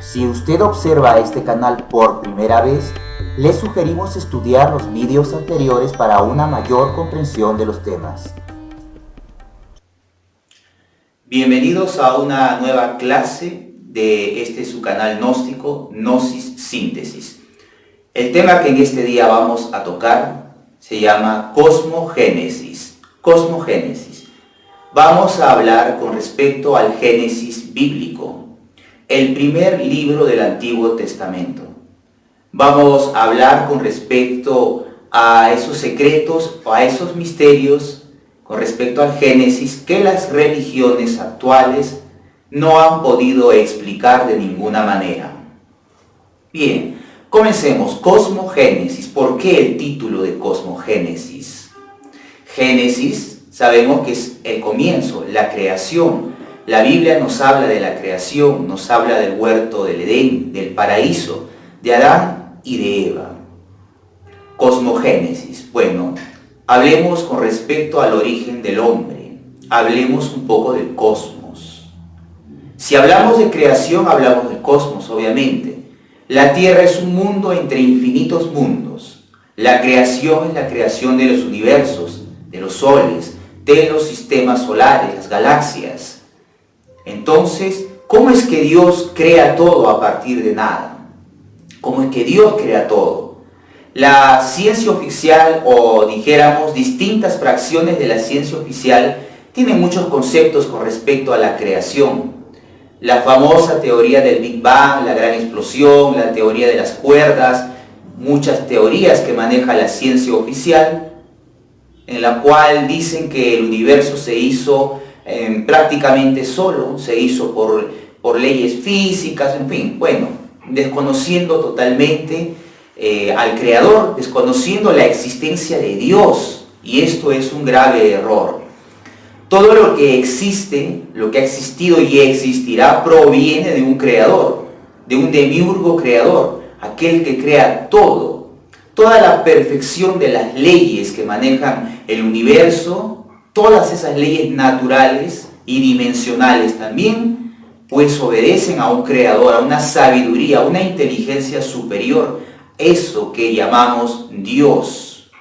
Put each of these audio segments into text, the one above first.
Si usted observa este canal por primera vez, le sugerimos estudiar los vídeos anteriores para una mayor comprensión de los temas. Bienvenidos a una nueva clase de su canal gnóstico, Gnosis Síntesis. El tema que en este día vamos a tocar se llama Cosmogénesis. Cosmogénesis. Vamos a hablar con respecto al Génesis bíblico, el primer libro del Antiguo Testamento. Vamos a hablar con respecto a esos secretos o a esos misterios con respecto al Génesis que las religiones actuales no han podido explicar de ninguna manera. Bien, comencemos. Cosmogénesis. ¿Por qué el título de Cosmogénesis? Génesis, sabemos que es el comienzo, la creación. La Biblia nos habla de la creación, nos habla del huerto del Edén, del paraíso, de Adán y de Eva. Cosmogénesis. Bueno, hablemos con respecto al origen del hombre. Hablemos un poco del cosmos. Si hablamos de creación, hablamos del cosmos, obviamente. La Tierra es un mundo entre infinitos mundos. La creación es la creación de los universos, de los soles, de los sistemas solares, las galaxias. Entonces, ¿cómo es que Dios crea todo a partir de nada? ¿Cómo es que Dios crea todo? La ciencia oficial, o dijéramos distintas fracciones de la ciencia oficial, tienen muchos conceptos con respecto a la creación. La famosa teoría del Big Bang, la gran explosión, la teoría de las cuerdas, muchas teorías que maneja la ciencia oficial, en la cual dicen que el universo se hizo prácticamente solo, se hizo por leyes físicas, en fin, bueno, desconociendo totalmente al Creador, desconociendo la existencia de Dios, y esto es un grave error. Todo lo que existe, lo que ha existido y existirá, proviene de un Creador, de un demiurgo creador, aquel que crea todo. Toda la perfección de las leyes que manejan el universo, todas esas leyes naturales y dimensionales también, pues obedecen a un creador, a una sabiduría, a una inteligencia superior, eso que llamamos Dios.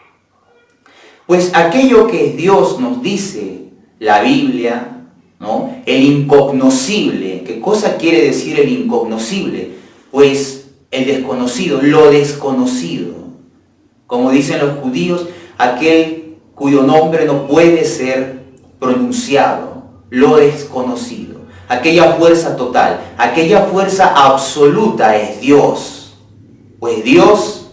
Pues aquello que Dios nos dice la Biblia, ¿no? El incognoscible. ¿Qué cosa quiere decir el incognoscible? Pues el desconocido, lo desconocido. Como dicen los judíos, aquel cuyo nombre no puede ser pronunciado, lo desconocido. Aquella fuerza total, aquella fuerza absoluta es Dios. Pues Dios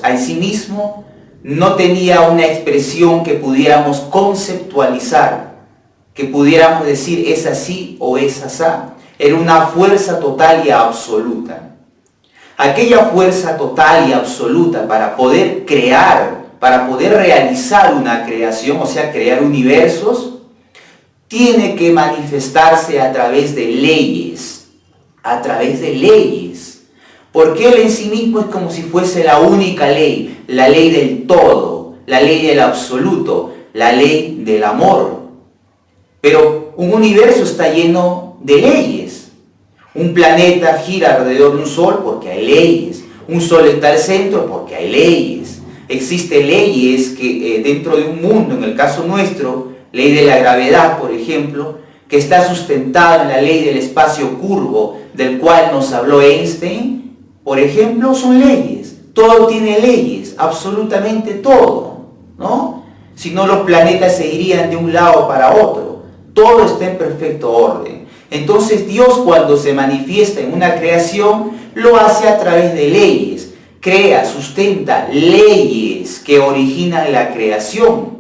en sí mismo no tenía una expresión que pudiéramos conceptualizar, que pudiéramos decir es así o es asá. Era una fuerza total y absoluta. Aquella fuerza total y absoluta para poder crear, para poder realizar una creación, o sea, crear universos, tiene que manifestarse a través de leyes, a través de leyes. Porque Él en sí mismo es como si fuese la única ley, la ley del todo, la ley del absoluto, la ley del amor. Pero un universo está lleno de leyes. Un planeta gira alrededor de un sol porque hay leyes. Un sol está al centro porque hay leyes. Existen leyes que dentro de un mundo, en el caso nuestro, ley de la gravedad, por ejemplo, que está sustentada en la ley del espacio curvo, del cual nos habló Einstein, por ejemplo, son leyes. Todo tiene leyes, absolutamente todo, ¿no? Si no, los planetas se irían de un lado para otro. Todo está en perfecto orden. Entonces Dios, cuando se manifiesta en una creación, lo hace a través de leyes. Crea, sustenta leyes que originan la creación.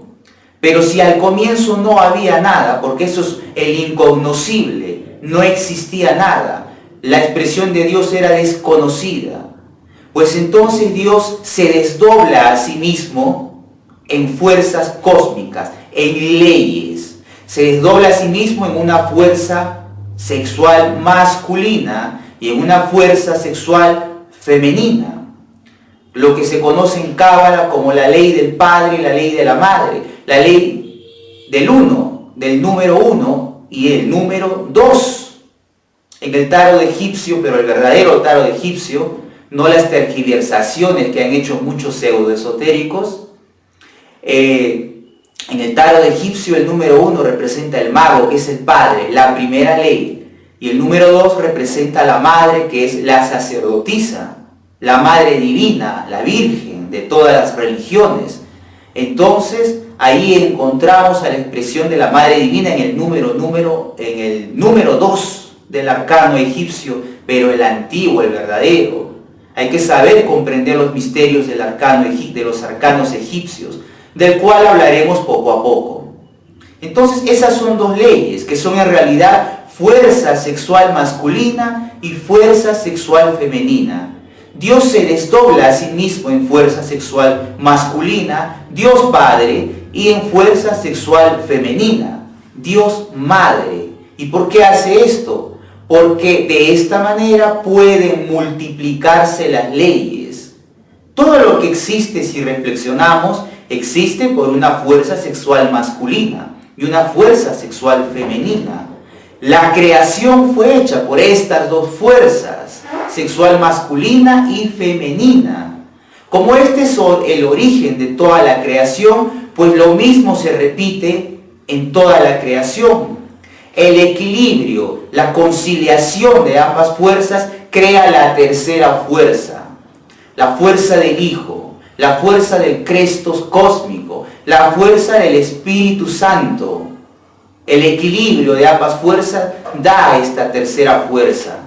Pero si al comienzo no había nada, porque eso es el incognoscible, no existía nada, la expresión de Dios era desconocida, pues entonces Dios se desdobla a sí mismo en fuerzas cósmicas, en leyes. Se desdobla a sí mismo en una fuerza sexual masculina y en una fuerza sexual femenina. Lo que se conoce en Cábala como la ley del padre y la ley de la madre, la ley del uno, del número 1 y el número 2. en el tarot egipcio, pero el verdadero tarot egipcio, no las tergiversaciones que han hecho muchos pseudoesotéricos. En el tarot egipcio el número 1 representa el mago, que es el padre, la primera ley. Y el número 2 representa a la madre, que es la sacerdotisa, la madre divina, la virgen de todas las religiones. Entonces, ahí encontramos a la expresión de la madre divina en el número 2 del arcano egipcio, pero el antiguo, el verdadero. Hay que saber comprender los misterios del arcano, de los arcanos egipcios, del cual hablaremos poco a poco. Entonces, esas son dos leyes, que son en realidad fuerza sexual masculina y fuerza sexual femenina. Dios se desdobla a sí mismo en fuerza sexual masculina, Dios Padre, y en fuerza sexual femenina, Dios Madre. ¿Y por qué hace esto? Porque de esta manera pueden multiplicarse las leyes. Todo lo que existe, si reflexionamos, existe por una fuerza sexual masculina y una fuerza sexual femenina. La creación fue hecha por estas dos fuerzas, sexual masculina y femenina. Como este es el origen de toda la creación, pues lo mismo se repite en toda la creación. El equilibrio, la conciliación de ambas fuerzas crea la tercera fuerza, la fuerza del Hijo, la fuerza del Crestos cósmico, la fuerza del Espíritu Santo. El equilibrio de ambas fuerzas da esta tercera fuerza.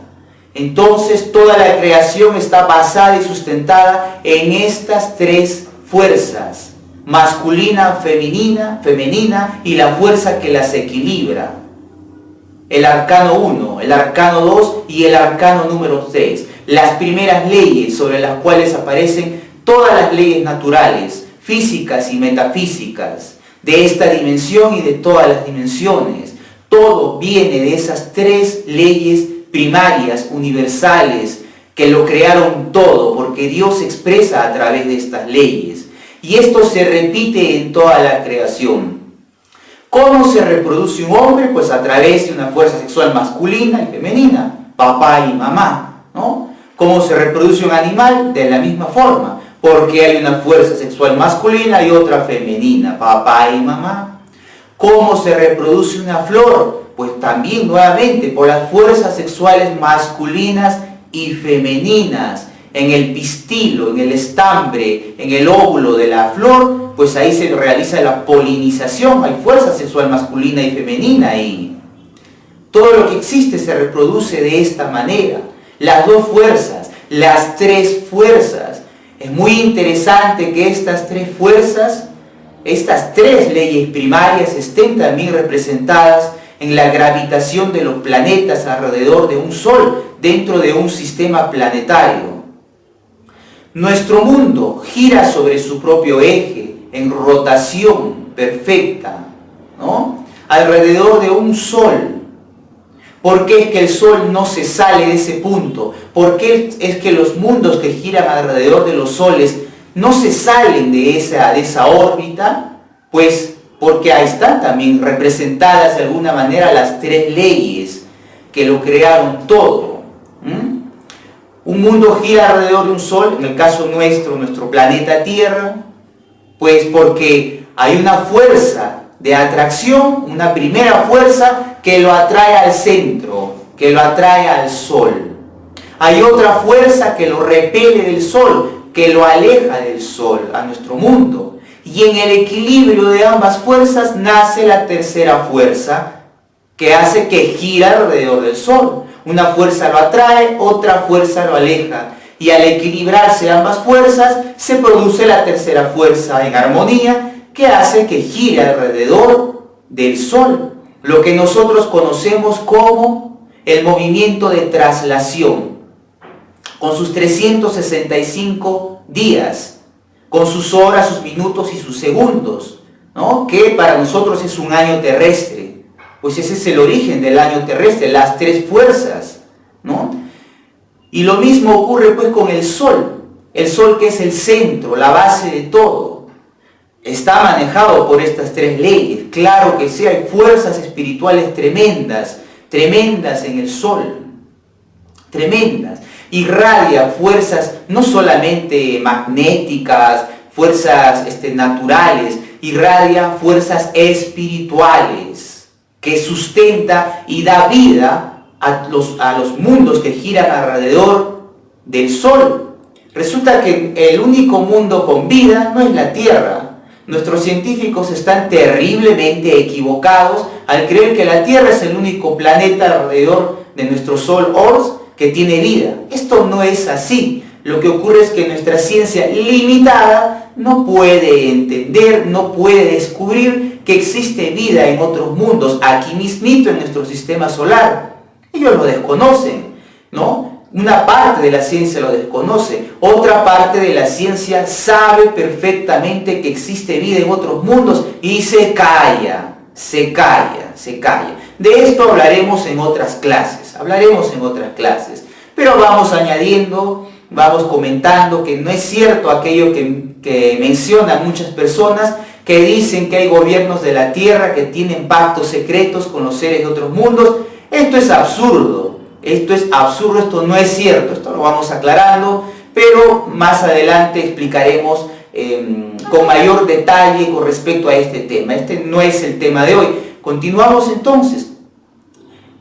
Entonces toda la creación está basada y sustentada en estas tres fuerzas, masculina, femenina y la fuerza que las equilibra. El arcano 1, el arcano 2 y el arcano número 3. Las primeras leyes sobre las cuales aparecen todas las leyes naturales, físicas y metafísicas, de esta dimensión y de todas las dimensiones. Todo viene de esas tres leyes primarias, universales, que lo crearon todo, porque Dios se expresa a través de estas leyes. Y esto se repite en toda la creación. ¿Cómo se reproduce un hombre? Pues a través de una fuerza sexual masculina y femenina, papá y mamá, ¿no? ¿Cómo se reproduce un animal? De la misma forma, porque hay una fuerza sexual masculina y otra femenina, papá y mamá. ¿Cómo se reproduce una flor? Pues también nuevamente por las fuerzas sexuales masculinas y femeninas. En el pistilo, en el estambre, en el óvulo de la flor, pues ahí se realiza la polinización, hay fuerza sexual masculina y femenina ahí. Todo lo que existe se reproduce de esta manera. Las dos fuerzas, las tres fuerzas. Es muy interesante que estas tres fuerzas, estas tres leyes primarias estén también representadas en la gravitación de los planetas alrededor de un sol, dentro de un sistema planetario. Nuestro mundo gira sobre su propio eje, en rotación perfecta, ¿no? Alrededor de un sol. ¿Por qué es que el sol no se sale de ese punto? ¿Por qué es que los mundos que giran alrededor de los soles no se salen de esa órbita? Pues porque ahí están también representadas de alguna manera las tres leyes que lo crearon todo. Un mundo gira alrededor de un sol, en el caso nuestro planeta Tierra, pues porque hay una fuerza de atracción, una primera fuerza que lo atrae al centro, que lo atrae al sol. Hay otra fuerza que lo repele del sol, que lo aleja del sol, a nuestro mundo. Y en el equilibrio de ambas fuerzas nace la tercera fuerza, que hace que gira alrededor del sol. Una fuerza lo atrae, otra fuerza lo aleja. Y al equilibrarse ambas fuerzas, se produce la tercera fuerza en armonía, que hace que gire alrededor del sol. Lo que nosotros conocemos como el movimiento de traslación. Con sus 365 días, con sus horas, sus minutos y sus segundos, ¿no? Que para nosotros es un año terrestre. Pues ese es el origen del año terrestre, las tres fuerzas, ¿no? Y lo mismo ocurre pues con el sol que es el centro, la base de todo. Está manejado por estas tres leyes. Claro que sí, hay fuerzas espirituales tremendas en el sol, tremendas. Irradia fuerzas no solamente magnéticas, fuerzas naturales, irradia fuerzas espirituales que sustenta y da vida a los mundos que giran alrededor del Sol. Resulta que el único mundo con vida no es la Tierra. Nuestros científicos están terriblemente equivocados al creer que la Tierra es el único planeta alrededor de nuestro Sol Ors que tiene vida. Esto no es así. Lo que ocurre es que nuestra ciencia limitada no puede entender, no puede descubrir que existe vida en otros mundos, aquí mismito en nuestro sistema solar. Ellos lo desconocen, ¿no? Una parte de la ciencia lo desconoce, otra parte de la ciencia sabe perfectamente que existe vida en otros mundos y se calla. De esto hablaremos en otras clases, pero vamos añadiendo, vamos comentando que no es cierto aquello que mencionan muchas personas que dicen que hay gobiernos de la Tierra que tienen pactos secretos con los seres de otros mundos. Esto es absurdo, esto no es cierto, esto lo vamos aclarando, pero más adelante explicaremos con mayor detalle con respecto a este tema. Este no es el tema de hoy. Continuamos entonces.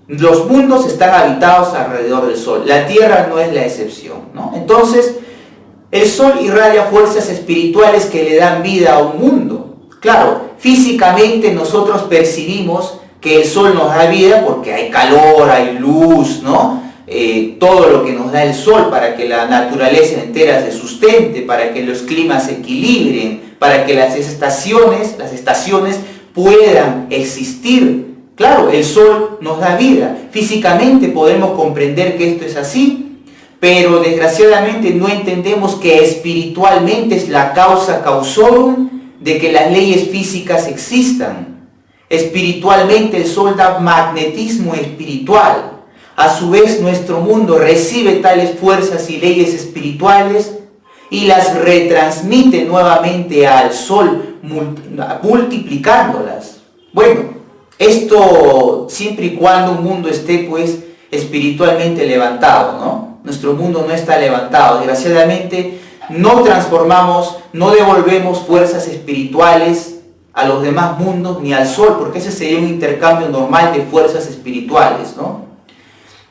Los mundos están habitados alrededor del Sol, la Tierra no es la excepción, ¿no? Entonces, el Sol irradia fuerzas espirituales que le dan vida a un mundo. Claro, físicamente nosotros percibimos que el Sol nos da vida porque hay calor, hay luz, ¿no? Todo lo que nos da el Sol para que la naturaleza entera se sustente, para que los climas se equilibren, para que las estaciones puedan existir. Claro, el Sol nos da vida. Físicamente podemos comprender que esto es así, pero desgraciadamente no entendemos que espiritualmente es la causa causorum de que las leyes físicas existan. Espiritualmente el Sol da magnetismo espiritual. A su vez nuestro mundo recibe tales fuerzas y leyes espirituales y las retransmite nuevamente al Sol, multiplicándolas. Bueno, esto siempre y cuando un mundo esté pues espiritualmente levantado, ¿no? Nuestro mundo no está levantado. Desgraciadamente no transformamos, no devolvemos fuerzas espirituales a los demás mundos ni al Sol, porque ese sería un intercambio normal de fuerzas espirituales, ¿no?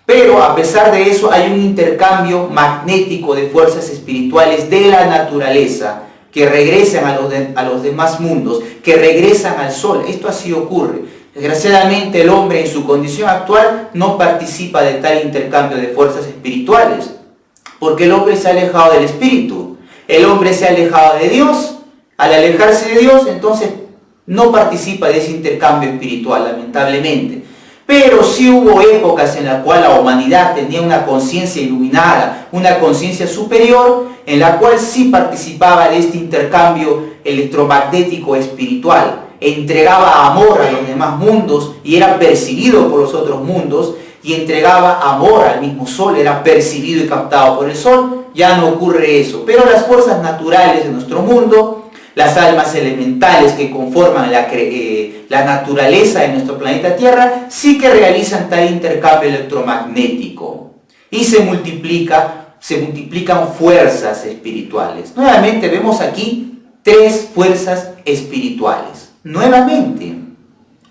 Pero a pesar de eso hay un intercambio magnético de fuerzas espirituales de la naturaleza que regresan a los demás mundos, que regresan al Sol. Esto así ocurre. Desgraciadamente el hombre en su condición actual no participa de tal intercambio de fuerzas espirituales, porque el hombre se ha alejado del Espíritu, el hombre se ha alejado de Dios. Al alejarse de Dios, entonces no participa de ese intercambio espiritual, lamentablemente. Pero sí hubo épocas en las cuales la humanidad tenía una conciencia iluminada, una conciencia superior, en la cual sí participaba de este intercambio electromagnético espiritual. Entregaba amor a los demás mundos y era percibido por los otros mundos, y entregaba amor al mismo Sol, era percibido y captado por el Sol. Ya no ocurre eso, pero las fuerzas naturales de nuestro mundo, las almas elementales que conforman la naturaleza de nuestro planeta Tierra, sí que realizan tal intercambio electromagnético y se multiplican fuerzas espirituales. Nuevamente vemos aquí 3 fuerzas espirituales. Nuevamente,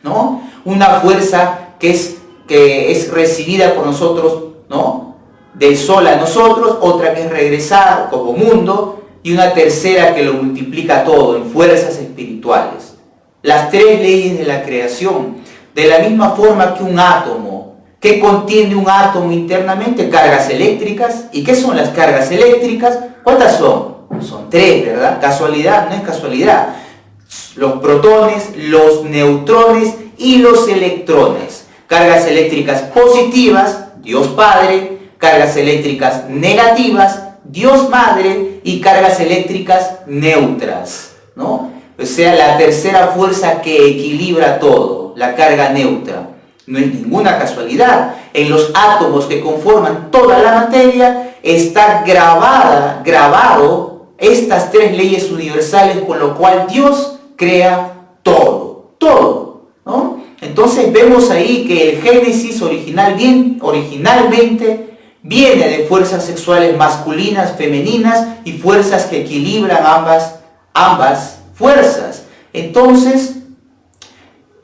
¿no? Una fuerza que es recibida por nosotros, ¿no? Del Sol a nosotros, otra que es regresada como mundo, y una tercera que lo multiplica todo en fuerzas espirituales. Las 3 leyes de la creación, de la misma forma que un átomo. ¿Qué contiene un átomo internamente? Cargas eléctricas. ¿Y qué son las cargas eléctricas? ¿Cuántas son? Son 3, ¿verdad? Casualidad, no es casualidad. Los protones, los neutrones y los electrones. Cargas eléctricas positivas, Dios Padre. Cargas eléctricas negativas, Dios Madre, y cargas eléctricas neutras, ¿no? O sea, la tercera fuerza que equilibra todo, la carga neutra. No es ninguna casualidad. En los átomos que conforman toda la materia está grabado estas 3 leyes universales, con lo cual Dios crea todo, ¿no? Entonces vemos ahí que el Génesis originalmente viene de fuerzas sexuales masculinas, femeninas y fuerzas que equilibran ambas fuerzas. Entonces,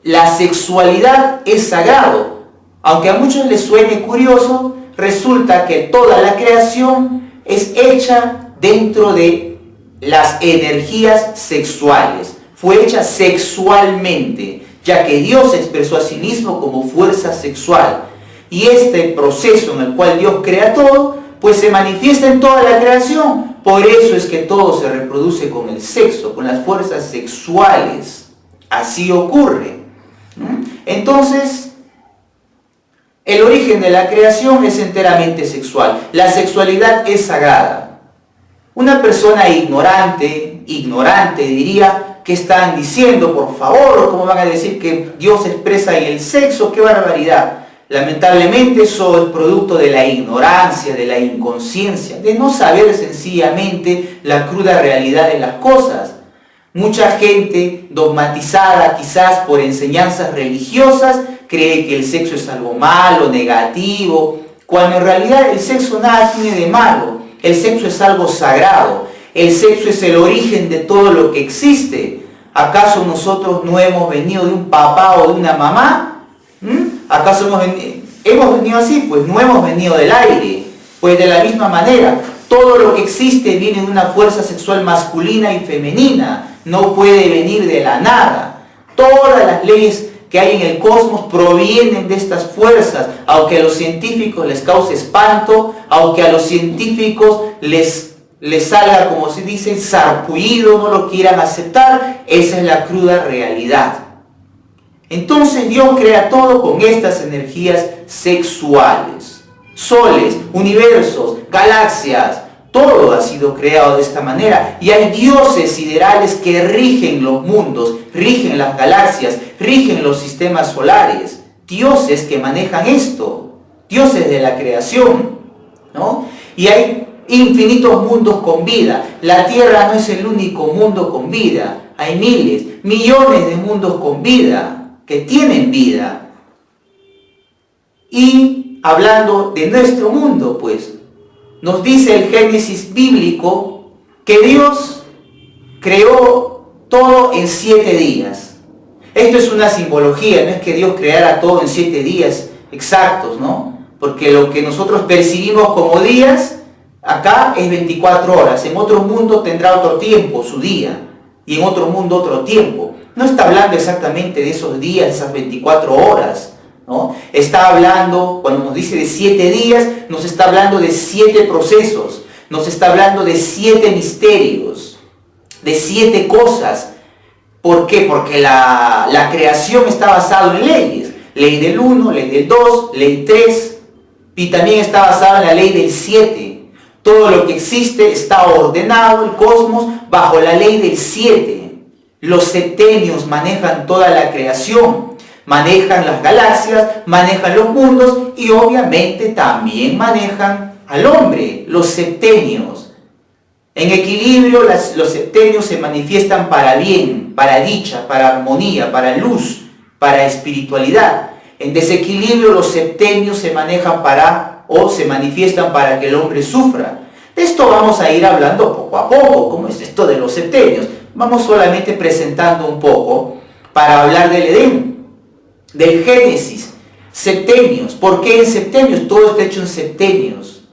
la sexualidad es sagrado. Aunque a muchos les suene curioso, resulta que toda la creación es hecha dentro de las energías sexuales. Fue hecha sexualmente, ya que Dios expresó a sí mismo como fuerza sexual. Y este proceso en el cual Dios crea todo, pues se manifiesta en toda la creación. Por eso es que todo se reproduce con el sexo, con las fuerzas sexuales. Así ocurre. Entonces, el origen de la creación es enteramente sexual. La sexualidad es sagrada. Una persona ignorante diría, ¿qué están diciendo, por favor? ¿O cómo van a decir que Dios expresa en el sexo? ¡Qué barbaridad! Lamentablemente eso es producto de la ignorancia, de la inconsciencia, de no saber sencillamente la cruda realidad de las cosas. Mucha gente dogmatizada quizás por enseñanzas religiosas cree que el sexo es algo malo, negativo, cuando en realidad el sexo nada tiene de malo. El sexo es algo sagrado. El sexo es el origen de todo lo que existe. ¿Acaso nosotros no hemos venido de un papá o de una mamá? ¿Acaso hemos venido así? Pues no hemos venido del aire. Pues de la misma manera, todo lo que existe viene de una fuerza sexual masculina y femenina. No puede venir de la nada. Todas las leyes que hay en el cosmos provienen de estas fuerzas. Aunque a los científicos les cause espanto, aunque a los científicos les salga, como se dice, sarpullido, no lo quieran aceptar, esa es la cruda realidad. Entonces Dios crea todo con estas energías sexuales. Soles, universos, galaxias, todo ha sido creado de esta manera. Y hay dioses siderales que rigen los mundos, rigen las galaxias, rigen los sistemas solares. Dioses que manejan esto, dioses de la creación, ¿no? Y hay infinitos mundos con vida. La Tierra no es el único mundo con vida. Hay miles, millones de mundos con vida, que tienen vida. Y hablando de nuestro mundo, pues, nos dice el Génesis bíblico que Dios creó todo en 7 días. Esto es una simbología, no es que Dios creara todo en 7 días exactos, ¿no? Porque lo que nosotros percibimos como días, acá es 24 horas. En otro mundo tendrá otro tiempo, su día. Y en otro mundo otro tiempo. No está hablando exactamente de esos días, esas 24 horas, ¿no? Está hablando, cuando nos dice de 7 días, nos está hablando de 7 procesos, nos está hablando de 7 misterios, de 7 cosas. ¿Por qué? Porque la creación está basada en leyes. Ley del 1, ley del 2, ley 3, y también está basada en la ley del 7. Todo lo que existe está ordenado, el cosmos, bajo la ley del 7. Los septenios manejan toda la creación, manejan las galaxias, manejan los mundos y obviamente también manejan al hombre, los septenios. En equilibrio, los septenios se manifiestan para bien, para dicha, para armonía, para luz, para espiritualidad. En desequilibrio, los septenios se manejan se manifiestan para que el hombre sufra. De esto vamos a ir hablando poco a poco, cómo es esto de los septenios. Vamos solamente presentando un poco para hablar del Edén, del Génesis, septenios. ¿Por qué en septenios? Todo está hecho en septenios.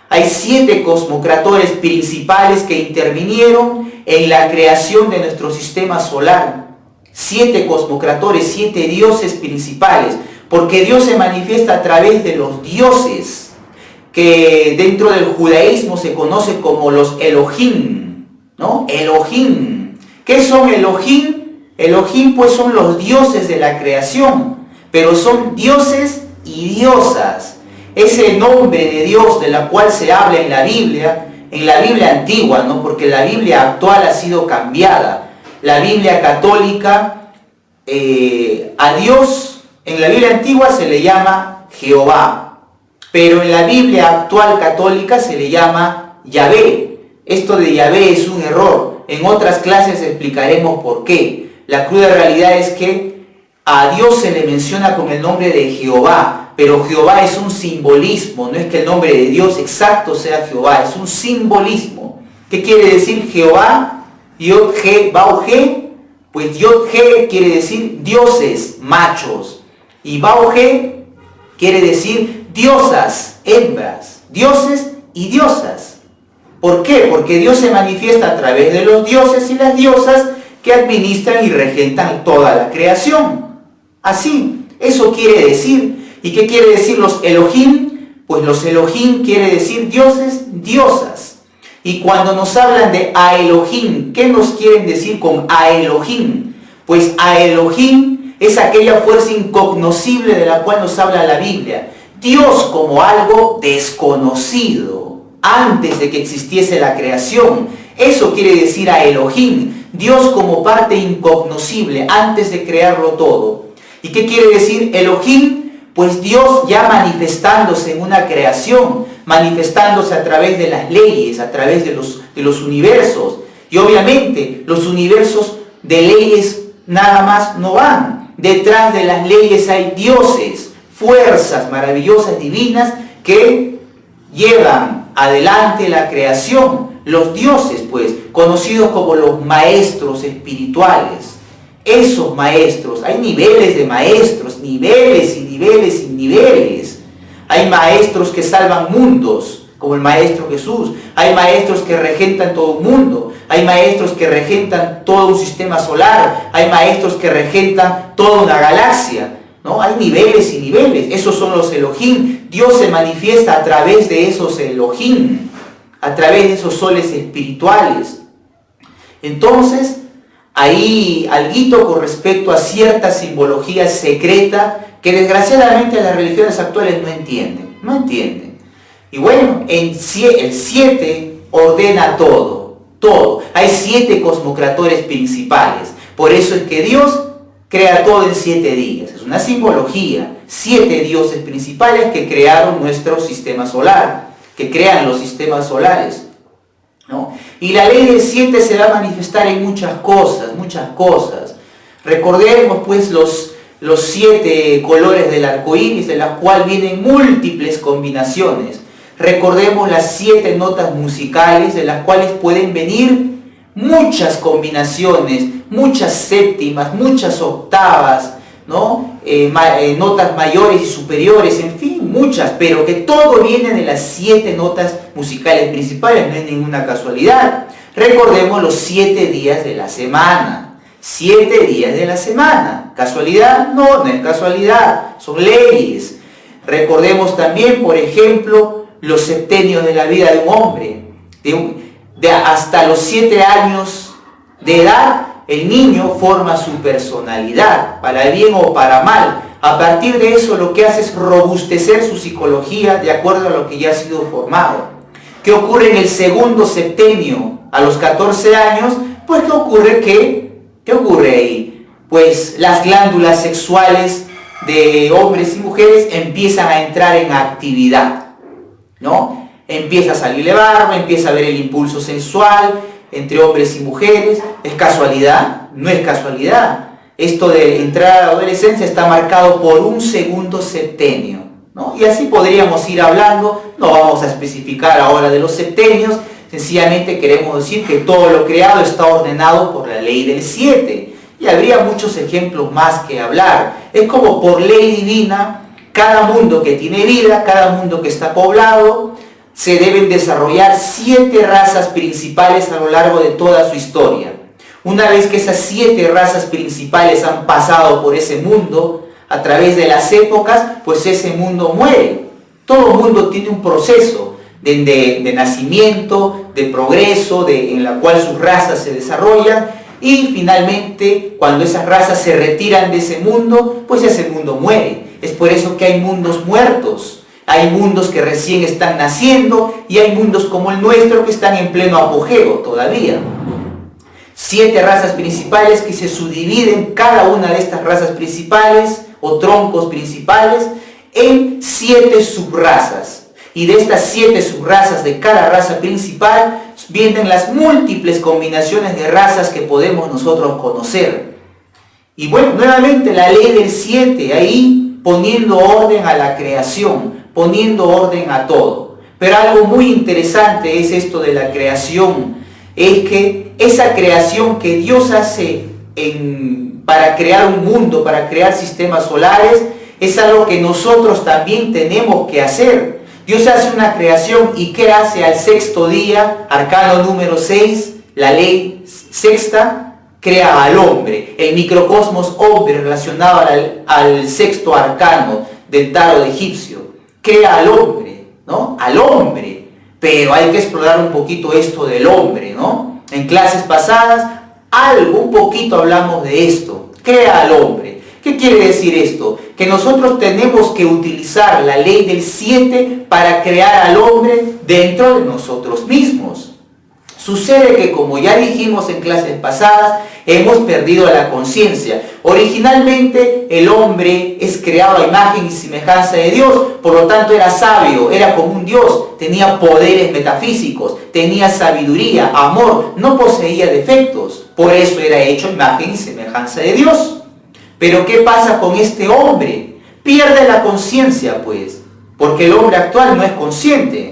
Hay 7 cosmocratores principales que intervinieron en la creación de nuestro sistema solar. 7 cosmocratores, 7 dioses principales, porque Dios se manifiesta a través de los dioses, que dentro del judaísmo se conoce como los Elohim, ¿no? Elohim. ¿Qué son Elohim? Elohim pues son los dioses de la creación, pero son dioses y diosas. Ese nombre de Dios de la cual se habla en la Biblia antigua, ¿no? Porque la Biblia actual ha sido cambiada. La Biblia católica, a Dios, en la Biblia antigua se le llama Jehová, pero en la Biblia actual católica se le llama Yahvé. Esto de Yahvé es un error. En otras clases explicaremos por qué. La cruda realidad es que a Dios se le menciona con el nombre de Jehová, pero Jehová es un simbolismo, no es que el nombre de Dios exacto sea Jehová, es un simbolismo. ¿Qué quiere decir Jehová? Yod-He, Vau-He, pues Yod-He quiere decir dioses, machos, y Vau-He quiere decir diosas, hembras, dioses y diosas. ¿Por qué? Porque Dios se manifiesta a través de los dioses y las diosas que administran y regentan toda la creación. Así, eso quiere decir. ¿Y qué quiere decir los Elohim? Pues los Elohim quiere decir dioses, diosas. Y cuando nos hablan de Aelohim, ¿qué nos quieren decir con Aelohim? Pues Aelohim es aquella fuerza incognoscible de la cual nos habla la Biblia. Dios como algo desconocido, antes de que existiese la creación. Eso quiere decir Aelohim, Dios como parte incognoscible, antes de crearlo todo. ¿Y qué quiere decir Elohim? Pues Dios ya manifestándose en una creación, manifestándose a través de las leyes, a través de los universos. Y obviamente los universos de leyes nada más no van. Detrás de las leyes hay dioses, fuerzas maravillosas, divinas, que llevan adelante la creación. Los dioses, pues, conocidos como los maestros espirituales. Esos maestros, hay niveles de maestros, niveles y niveles y niveles. Hay maestros que salvan mundos, como el Maestro Jesús. Hay maestros que regentan todo un mundo. Hay maestros que regentan todo un sistema solar. Hay maestros que regentan toda una galaxia, ¿no? Hay niveles y niveles. Esos son los Elohim. Dios se manifiesta a través de esos Elohim, a través de esos soles espirituales. Entonces, hay algo con respecto a cierta simbología secreta que desgraciadamente las religiones actuales no entienden. Y bueno, el 7 ordena todo. Hay 7 cosmocratores principales. Por eso es que Dios crea todo en 7 días. Es una simbología. 7 dioses principales que crearon nuestro sistema solar, que crean los sistemas solares, ¿no? Y la ley del 7 se va a manifestar en muchas cosas. Recordemos pues los 7 colores del arco iris, de las cuales vienen múltiples combinaciones. Recordemos las 7 notas musicales, de las cuales pueden venir muchas combinaciones, muchas séptimas, muchas octavas, ¿no? Notas mayores y superiores, en fin, muchas, pero que todo viene de las 7 notas musicales principales, no es ninguna casualidad. Recordemos los 7 días de la semana. 7 días de la semana. ¿Casualidad? No, no es casualidad, son leyes. Recordemos también, por ejemplo, los septenios de la vida de un hombre. De hasta los 7 años de edad, el niño forma su personalidad, para bien o para mal. A partir de eso lo que hace es robustecer su psicología de acuerdo a lo que ya ha sido formado. ¿Qué ocurre en el segundo septenio? A los 14 años, pues ¿qué ocurre? ¿Qué ocurre ahí? Pues las glándulas sexuales de hombres y mujeres empiezan a entrar en actividad, ¿no? Empieza a salirle barba, empieza a ver el impulso sensual entre hombres y mujeres. ¿Es casualidad? No es casualidad. Esto de entrar a la adolescencia está marcado por un segundo septenio, ¿no? Y así podríamos ir hablando. No vamos a especificar ahora de los septenios. Sencillamente queremos decir que todo lo creado está ordenado por la ley del 7. Y habría muchos ejemplos más que hablar. Es como por ley divina, cada mundo que tiene vida, cada mundo que está poblado, se deben desarrollar 7 razas principales a lo largo de toda su historia. Una vez que esas 7 razas principales han pasado por ese mundo, a través de las épocas, pues ese mundo muere. Todo mundo tiene un proceso de nacimiento, de progreso, en la cual sus razas se desarrollan, y finalmente, cuando esas razas se retiran de ese mundo, pues ese mundo muere. Es por eso que hay mundos muertos. Hay mundos que recién están naciendo y hay mundos como el nuestro que están en pleno apogeo todavía. 7 razas principales que se subdividen cada una de estas razas principales o troncos principales en 7 subrazas. Y de estas 7 subrazas de cada raza principal vienen las múltiples combinaciones de razas que podemos nosotros conocer. Y bueno, nuevamente la ley del 7, ahí poniendo orden a la creación, poniendo orden a todo. Pero algo muy interesante es esto de la creación, es que esa creación que Dios hace para crear un mundo, para crear sistemas solares, es algo que nosotros también tenemos que hacer. Dios hace una creación y ¿qué hace al sexto día? Arcano número 6, la ley sexta, crea al hombre, el microcosmos hombre relacionado al sexto arcano del tarot egipcio. Crea al hombre, ¿no? Al hombre. Pero hay que explorar un poquito esto del hombre, ¿no? En clases pasadas, un poquito hablamos de esto. Crea al hombre. ¿Qué quiere decir esto? Que nosotros tenemos que utilizar la ley del 7 para crear al hombre dentro de nosotros mismos. Sucede que, como ya dijimos en clases pasadas, hemos perdido la conciencia. Originalmente el hombre es creado a imagen y semejanza de Dios, por lo tanto era sabio, era como un Dios, tenía poderes metafísicos, tenía sabiduría, amor, no poseía defectos, por eso era hecho a imagen y semejanza de Dios. Pero ¿qué pasa con este hombre? Pierde la conciencia, pues, porque el hombre actual no es consciente.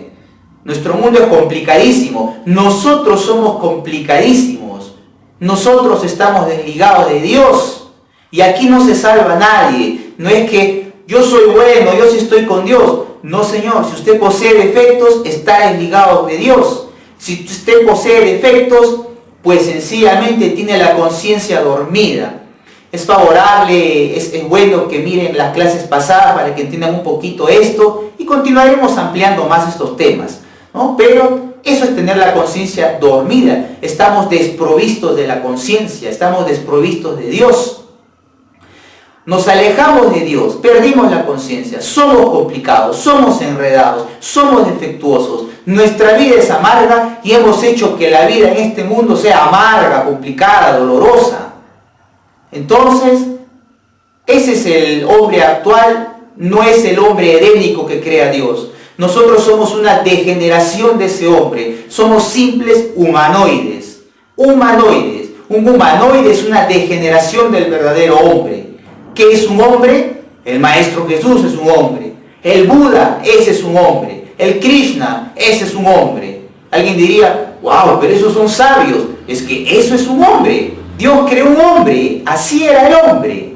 Nuestro mundo es complicadísimo, nosotros somos complicadísimos, nosotros estamos desligados de Dios y aquí no se salva nadie. No es que yo soy bueno, yo sí estoy con Dios. No, señor, si usted posee defectos, está desligado de Dios. Si usted posee defectos, pues sencillamente tiene la conciencia dormida. Es favorable, es bueno que miren las clases pasadas para que entiendan un poquito esto y continuaremos ampliando más estos temas, ¿no? Pero eso es tener la conciencia dormida. Estamos desprovistos de la conciencia, estamos desprovistos de Dios. Nos alejamos de Dios, perdimos la conciencia, somos complicados, somos enredados, somos defectuosos. Nuestra vida es amarga y hemos hecho que la vida en este mundo sea amarga, complicada, dolorosa. Entonces, ese es el hombre actual, no es el hombre edénico que crea Dios. Nosotros somos una degeneración de ese hombre, somos simples humanoides. Humanoides. Un humanoide es una degeneración del verdadero hombre. ¿Qué es un hombre? El Maestro Jesús es un hombre. El Buda, ese es un hombre. El Krishna, ese es un hombre. Alguien diría, wow, pero esos son sabios. Es que eso es un hombre. Dios creó un hombre, así era el hombre.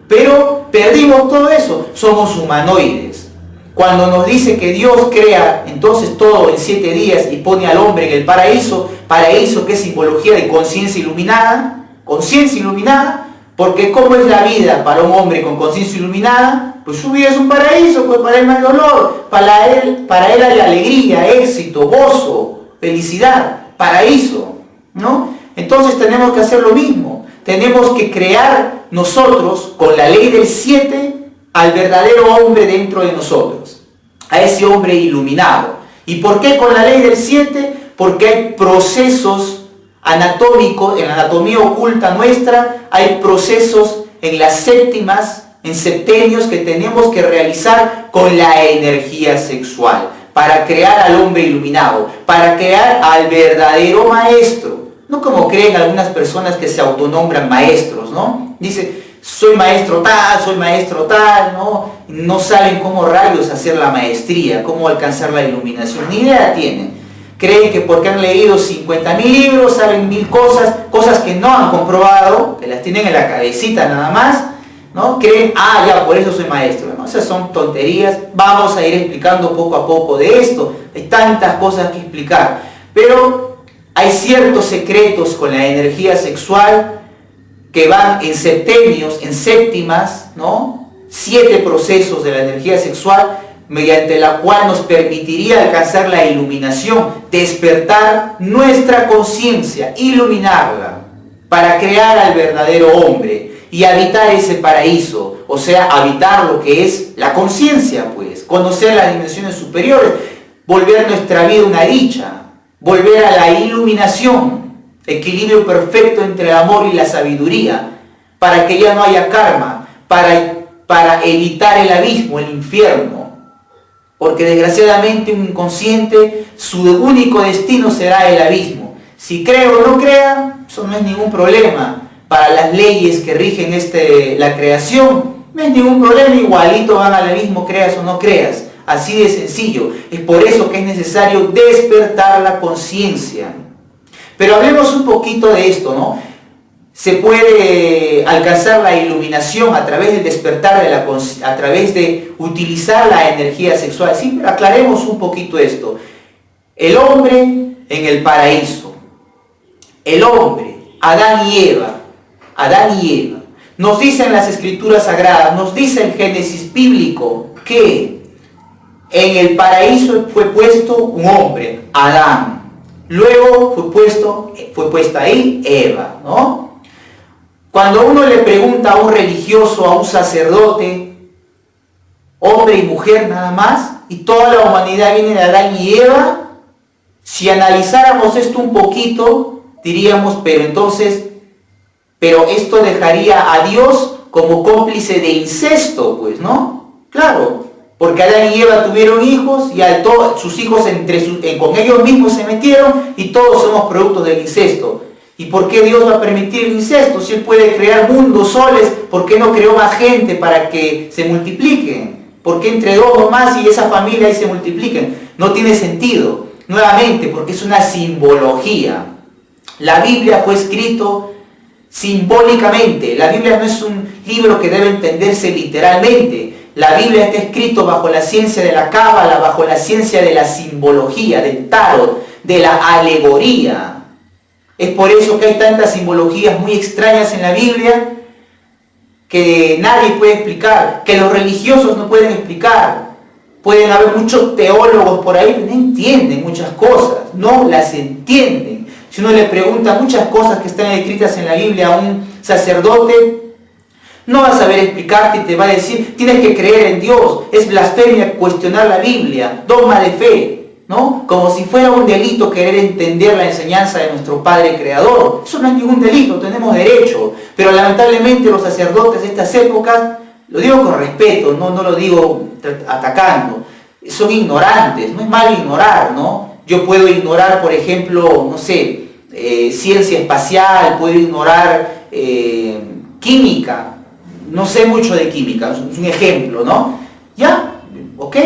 Pero perdimos todo eso, somos humanoides. Cuando nos dice que Dios crea entonces todo en 7 días y pone al hombre en el paraíso que es simbología de conciencia iluminada, porque ¿cómo es la vida para un hombre con conciencia iluminada? Pues su vida es un paraíso, pues para él no hay dolor, para él hay alegría, éxito, gozo, felicidad, paraíso, ¿no? Entonces tenemos que hacer lo mismo, tenemos que crear nosotros con la ley del 7 al verdadero hombre dentro de nosotros, a ese hombre iluminado. ¿Y por qué con la ley del 7? Porque hay procesos anatómicos, en la anatomía oculta nuestra, hay procesos en las séptimas, en septenios que tenemos que realizar con la energía sexual, para crear al hombre iluminado, para crear al verdadero maestro. No como creen algunas personas que se autonombran maestros, ¿no? Dice, soy maestro tal, ¿no? No saben cómo rayos hacer la maestría, cómo alcanzar la iluminación, ni idea tienen. Creen que porque han leído 50.000 libros, saben 1000 cosas, cosas que no han comprobado, que las tienen en la cabecita nada más, ¿no? Creen, ya, por eso soy maestro, ¿no? Esas son tonterías, vamos a ir explicando poco a poco de esto, hay tantas cosas que explicar, pero hay ciertos secretos con la energía sexual que van en septenios, en séptimas, ¿no? 7 procesos de la energía sexual, mediante la cual nos permitiría alcanzar la iluminación, despertar nuestra conciencia, iluminarla, para crear al verdadero hombre y habitar ese paraíso, o sea, habitar lo que es la conciencia, pues, conocer las dimensiones superiores, volver nuestra vida una dicha, volver a la iluminación, equilibrio perfecto entre el amor y la sabiduría, para que ya no haya karma, para evitar el abismo, el infierno. Porque desgraciadamente un inconsciente, su único destino será el abismo. Si cree o no crea, eso no es ningún problema. Para las leyes que rigen la creación, no es ningún problema, igualito van al abismo, creas o no creas. Así de sencillo. Es por eso que es necesario despertar la conciencia. Pero hablemos un poquito de esto, ¿no? Se puede alcanzar la iluminación a través del despertar de la conciencia, a través de utilizar la energía sexual. Sí, pero aclaremos un poquito esto. El hombre en el paraíso. El hombre, Adán y Eva. Nos dicen las escrituras sagradas, nos dice el Génesis bíblico que en el paraíso fue puesto un hombre, Adán. Luego fue puesta ahí Eva, ¿no? Cuando uno le pregunta a un religioso, a un sacerdote, hombre y mujer nada más, y toda la humanidad viene de Adán y Eva, si analizáramos esto un poquito, diríamos, pero esto dejaría a Dios como cómplice de incesto, pues, ¿no? Claro, porque Adán y Eva tuvieron hijos y sus hijos con ellos mismos se metieron y todos somos productos del incesto. ¿Y por qué Dios va a permitir el incesto? Si Él puede crear mundos, soles, ¿por qué no creó más gente para que se multipliquen? ¿Por qué entre dos o más y esa familia ahí se multipliquen? No tiene sentido. Nuevamente, porque es una simbología. La Biblia fue escrito simbólicamente. La Biblia no es un libro que debe entenderse literalmente. La Biblia está escrito bajo la ciencia de la cábala, bajo la ciencia de la simbología, del tarot, de la alegoría. Es por eso que hay tantas simbologías muy extrañas en la Biblia que nadie puede explicar, que los religiosos no pueden explicar. Pueden haber muchos teólogos por ahí que no entienden muchas cosas, no las entienden. Si uno le pregunta muchas cosas que están escritas en la Biblia a un sacerdote, no va a saber explicarte y te va a decir, tienes que creer en Dios, es blasfemia cuestionar la Biblia, dogma de fe, ¿no? Como si fuera un delito querer entender la enseñanza de nuestro Padre Creador. Eso no es ningún delito, tenemos derecho. Pero lamentablemente los sacerdotes de estas épocas, lo digo con respeto, no lo digo atacando, son ignorantes, no es malo ignorar, ¿no? Yo puedo ignorar, por ejemplo, no sé, ciencia espacial, puedo ignorar química, no sé mucho de química, es un ejemplo, ¿no? Ya, ok,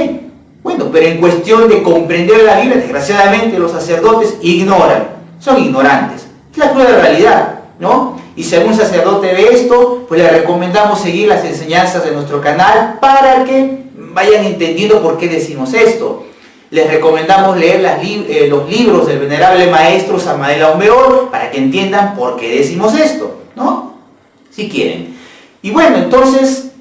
bueno, pero en cuestión de comprender la Biblia, desgraciadamente los sacerdotes ignoran, son ignorantes, es la cruda realidad, ¿no? Y si algún sacerdote ve esto, pues le recomendamos seguir las enseñanzas de nuestro canal para que vayan entendiendo por qué decimos esto. Les recomendamos leer los libros del venerable maestro Samael Aun Weor para que entiendan por qué decimos esto, ¿no? Si quieren. Y bueno, entonces,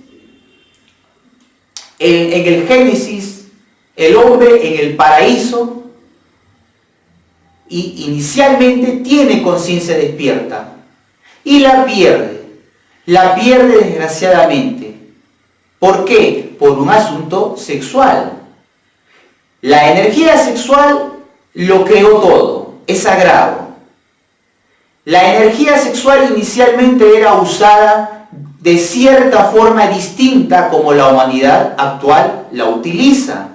en el Génesis, el hombre en el paraíso inicialmente tiene conciencia despierta y la pierde desgraciadamente. ¿Por qué? Por un asunto sexual. La energía sexual lo creó todo, es sagrado. La energía sexual inicialmente era usada de cierta forma distinta como la humanidad actual la utiliza.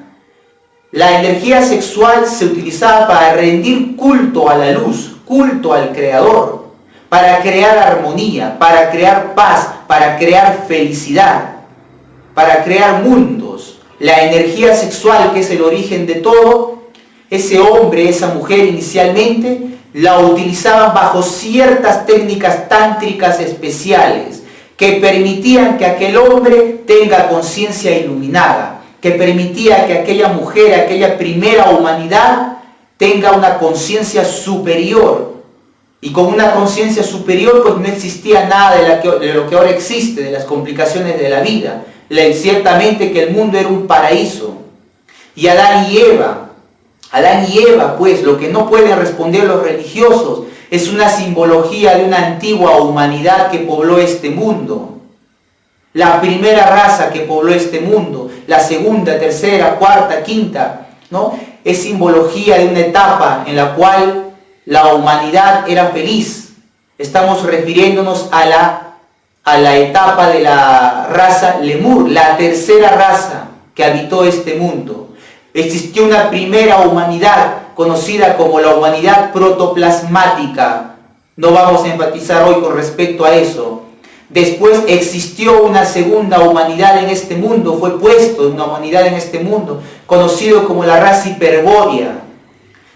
La energía sexual se utilizaba para rendir culto a la luz, culto al Creador, para crear armonía, para crear paz, para crear felicidad, para crear mundos. La energía sexual, que es el origen de todo, ese hombre, esa mujer inicialmente, la utilizaban bajo ciertas técnicas tántricas especiales que permitían que aquel hombre tenga conciencia iluminada, que permitía que aquella mujer, aquella primera humanidad, tenga una conciencia superior. Y con una conciencia superior, pues no existía nada de lo que ahora existe, de las complicaciones de la vida. Ciertamente que el mundo era un paraíso. Y Adán y Eva, pues lo que no pueden responder los religiosos es una simbología de una antigua humanidad que pobló este mundo. La primera raza que pobló este mundo, la segunda, tercera, cuarta, quinta, ¿no? Es simbología de una etapa en la cual la humanidad era feliz. Estamos refiriéndonos a la etapa de la raza Lemur, la tercera raza que habitó este mundo. Existió una primera humanidad conocida como la humanidad protoplasmática. No vamos a enfatizar hoy con respecto a eso. Después existió una segunda humanidad en este mundo, fue puesto una humanidad en este mundo, conocido como la raza hiperbórea.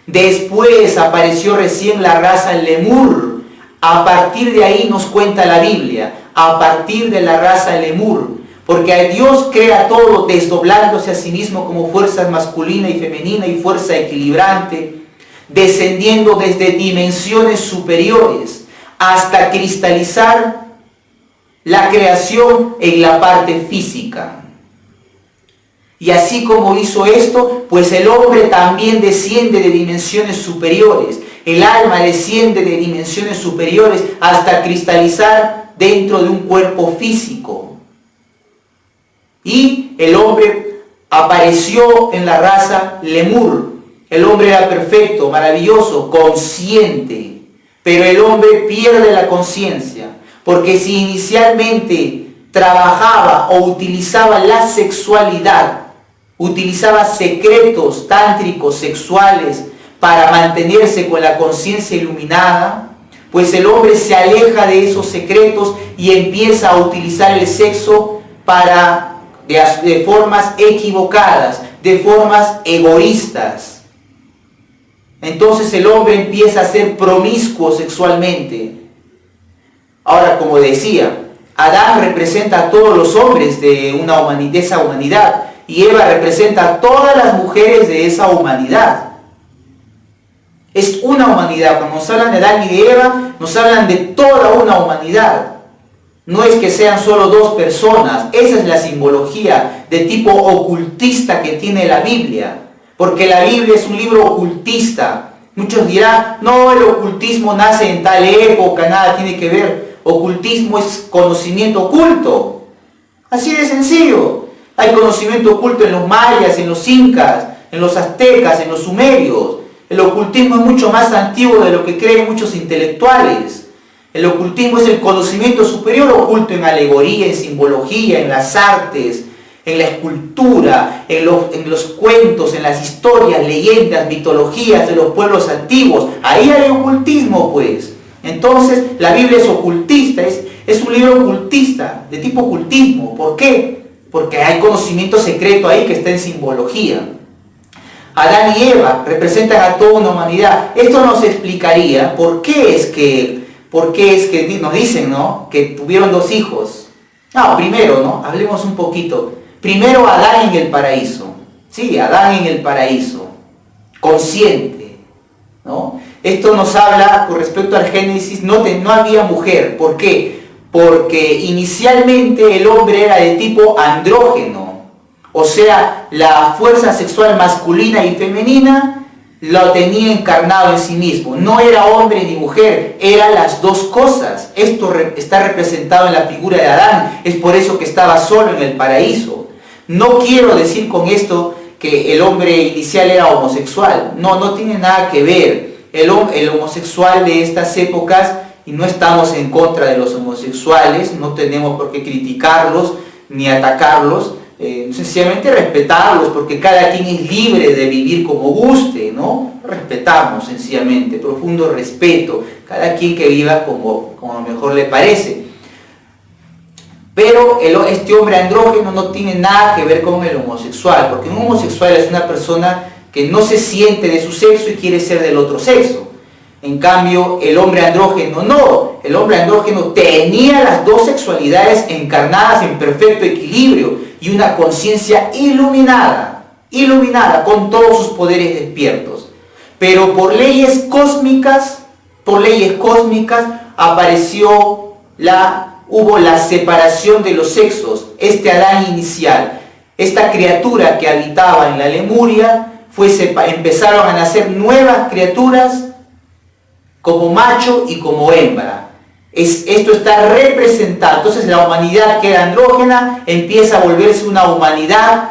Después apareció recién la raza lemur. A partir de ahí nos cuenta la Biblia, a partir de la raza lemur. Porque Dios crea todo desdoblándose a sí mismo como fuerza masculina y femenina y fuerza equilibrante, descendiendo desde dimensiones superiores hasta cristalizar la creación en la parte física. Y así como hizo esto, pues el hombre también desciende de dimensiones superiores. El alma desciende de dimensiones superiores hasta cristalizar dentro de un cuerpo físico. Y el hombre apareció en la raza lemur. El hombre era perfecto, maravilloso, consciente. Pero el hombre pierde la conciencia. Porque si inicialmente trabajaba o utilizaba la sexualidad, utilizaba secretos tántricos sexuales para mantenerse con la conciencia iluminada, pues el hombre se aleja de esos secretos y empieza a utilizar el sexo de formas equivocadas, de formas egoístas. Entonces el hombre empieza a ser promiscuo sexualmente. Ahora, como decía, Adán representa a todos los hombres de esa humanidad y Eva representa a todas las mujeres de esa humanidad. Es una humanidad. Cuando nos hablan de Adán y de Eva, nos hablan de toda una humanidad. No es que sean solo dos personas. Esa es la simbología de tipo ocultista que tiene la Biblia. Porque la Biblia es un libro ocultista. Muchos dirán, no, el ocultismo nace en tal época, nada tiene que ver. Ocultismo es conocimiento oculto. Así de sencillo. Hay conocimiento oculto en los mayas, en los incas, en los aztecas, en los sumerios. El ocultismo es mucho más antiguo de lo que creen muchos intelectuales. El ocultismo es el conocimiento superior oculto en alegoría, en simbología, en las artes, en la escultura, en los cuentos, en las historias, leyendas, mitologías de los pueblos antiguos. Ahí hay ocultismo, pues. Entonces, la Biblia es ocultista, es un libro ocultista, de tipo ocultismo. ¿Por qué? Porque hay conocimiento secreto ahí que está en simbología. Adán y Eva representan a toda una humanidad. Esto nos explicaría por qué es que nos dicen, ¿no?, que tuvieron dos hijos. No, primero, ¿no?, hablemos un poquito. Primero Adán en el paraíso. Sí, Adán en el paraíso. Consciente, ¿no? Esto nos habla, con respecto al Génesis, no había mujer. ¿Por qué? Porque inicialmente el hombre era de tipo andrógeno. O sea, la fuerza sexual masculina y femenina lo tenía encarnado en sí mismo. No era hombre ni mujer, eran las dos cosas. Esto está representado en la figura de Adán. Es por eso que estaba solo en el paraíso. No quiero decir con esto que el hombre inicial era homosexual. No tiene nada que ver. El homosexual de estas épocas, y no estamos en contra de los homosexuales, no tenemos por qué criticarlos ni atacarlos, sencillamente respetarlos, porque cada quien es libre de vivir como guste, ¿no? Respetamos sencillamente, profundo respeto, cada quien que viva como mejor le parece. Pero este hombre andrógeno no tiene nada que ver con el homosexual, porque un homosexual es una persona que no se siente de su sexo y quiere ser del otro sexo. En cambio, el hombre andrógeno no. El hombre andrógeno tenía las dos sexualidades encarnadas en perfecto equilibrio y una conciencia iluminada, con todos sus poderes despiertos. Pero por leyes cósmicas hubo la separación de los sexos. Este Adán inicial, esta criatura que habitaba en la Lemuria, empezaron a nacer nuevas criaturas como macho y como hembra. Esto está representado. Entonces la humanidad que era andrógena empieza a volverse una humanidad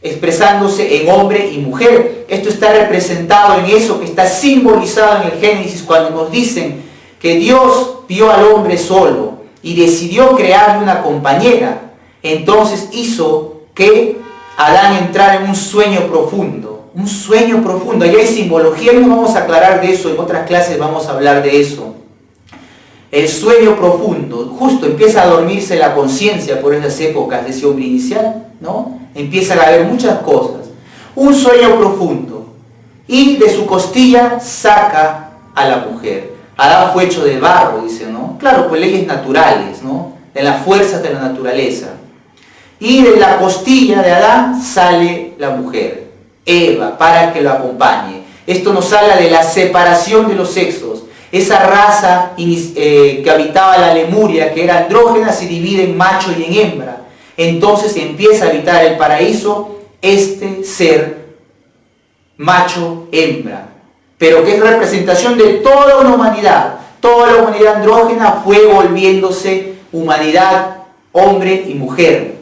expresándose en hombre y mujer. Esto está representado en eso que está simbolizado en el Génesis, cuando nos dicen que Dios vio al hombre solo y decidió crearle una compañera. Entonces hizo que Adán entrara en un sueño profundo. Un sueño profundo. Allá hay simbología, no vamos a aclarar de eso, en otras clases vamos a hablar de eso. el sueño profundo, justo empieza a dormirse la conciencia por esas épocas de ese hombre inicial, ¿no? Empiezan a haber muchas cosas. Un sueño profundo. Y de su costilla saca a la mujer. Adán fue hecho de barro, dice, ¿no? Claro, pues leyes naturales, ¿no? De las fuerzas de la naturaleza. Y de la costilla de Adán sale la mujer, Eva, para que lo acompañe. Esto nos habla de la separación de los sexos. Esa raza que habitaba la Lemuria, que era andrógena, se divide en macho y en hembra. Entonces empieza a habitar el paraíso este ser macho-hembra, pero que es representación de toda una humanidad. Toda la humanidad andrógena fue volviéndose humanidad, hombre y mujer,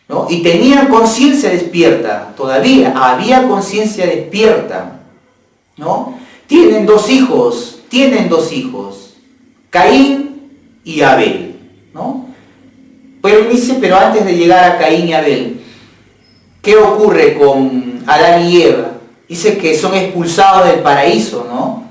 ¿no? Y tenían conciencia despierta, todavía había conciencia despierta, ¿no? Tienen dos hijos, Caín y Abel, ¿no? Pero antes de llegar a Caín y Abel, ¿qué ocurre con Adán y Eva? Dice que son expulsados del paraíso, ¿no?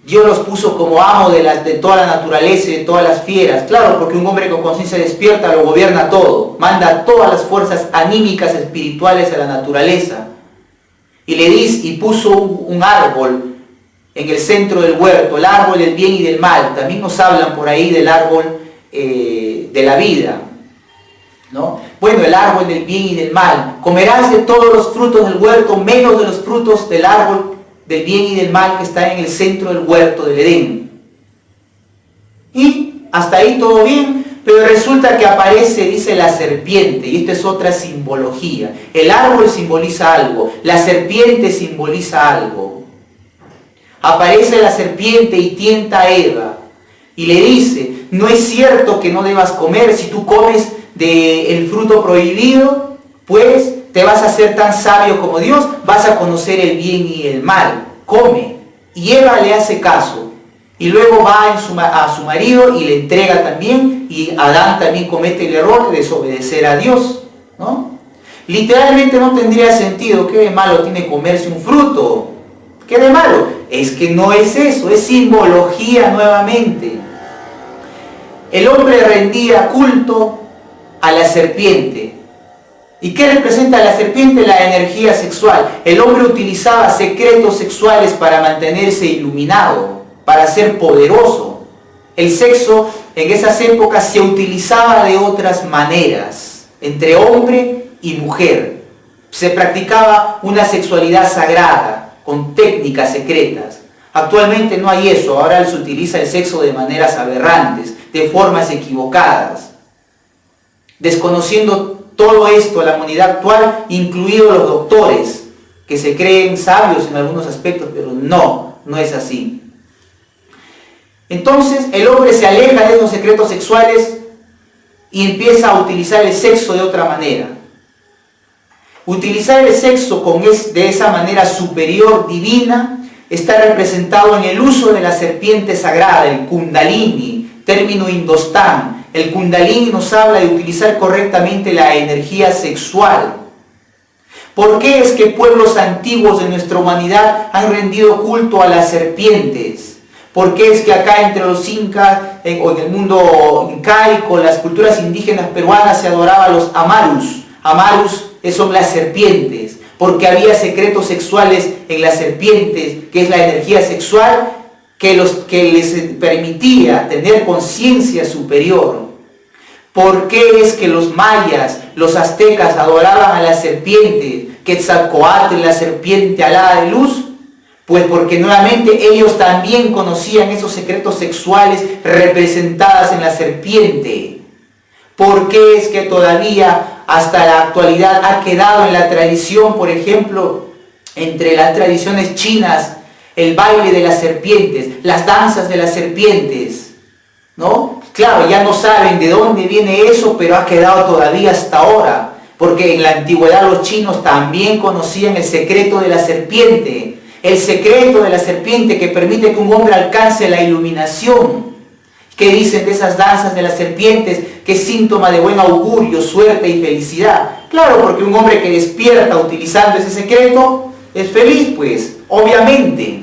Dios los puso como amo de toda la naturaleza y de todas las fieras. Claro, porque un hombre con conciencia despierta lo gobierna todo, manda todas las fuerzas anímicas espirituales a la naturaleza. Y puso un árbol en el centro del huerto, el árbol del bien y del mal. También nos hablan por ahí del árbol de la vida, ¿no? Bueno, el árbol del bien y del mal. Comerás de todos los frutos del huerto, menos de los frutos del árbol del bien y del mal que está en el centro del huerto del Edén. Y hasta ahí todo bien, pero resulta que aparece, dice, la serpiente, y esto es otra simbología. El árbol simboliza algo, la serpiente simboliza algo. Aparece la serpiente y tienta a Eva, y le dice, no es cierto que no debas comer, si tú comes del fruto prohibido, pues te vas a hacer tan sabio como Dios, vas a conocer el bien y el mal, come. Y Eva le hace caso, y luego va a su marido y le entrega también, y Adán también comete el error de desobedecer a Dios, ¿no? Literalmente no tendría sentido. ¿Qué de malo tiene comerse un fruto? ¿Qué de malo? Es que no es eso, es simbología nuevamente. El hombre rendía culto a la serpiente. ¿Y qué representa la serpiente? La energía sexual. El hombre utilizaba secretos sexuales para mantenerse iluminado, para ser poderoso. El sexo en esas épocas se utilizaba de otras maneras, entre hombre y mujer. Se practicaba una sexualidad sagrada, con técnicas secretas. Actualmente no hay eso, ahora se utiliza el sexo de maneras aberrantes, de formas equivocadas. Desconociendo todo esto, la humanidad actual, incluidos los doctores, que se creen sabios en algunos aspectos, pero no es así. Entonces el hombre se aleja de esos secretos sexuales y empieza a utilizar el sexo de otra manera. Utilizar el sexo de esa manera superior, divina, está representado en el uso de la serpiente sagrada, el kundalini, término indostán. El kundalini nos habla de utilizar correctamente la energía sexual. ¿Por qué es que pueblos antiguos de nuestra humanidad han rendido culto a las serpientes? ¿Por qué es que acá entre los incas o en el mundo incaico, las culturas indígenas peruanas, se adoraba a los amarus? Amarus son las serpientes, porque había secretos sexuales en las serpientes, que es la energía sexual que les permitía tener conciencia superior. ¿Por qué es que los mayas, los aztecas adoraban a la serpiente, Quetzalcóatl, la serpiente alada de luz? Pues porque nuevamente ellos también conocían esos secretos sexuales representados en la serpiente. ¿Por qué es que todavía hasta la actualidad ha quedado en la tradición, por ejemplo, entre las tradiciones chinas, el baile de las serpientes, las danzas de las serpientes, ¿no? Claro, ya no saben de dónde viene eso, pero ha quedado todavía hasta ahora, porque en la antigüedad los chinos también conocían el secreto de la serpiente, el secreto de la serpiente que permite que un hombre alcance la iluminación. ¿Qué dicen de esas danzas de las serpientes? Que es síntoma de buen augurio, suerte y felicidad. Claro, porque un hombre que despierta utilizando ese secreto es feliz, pues, obviamente.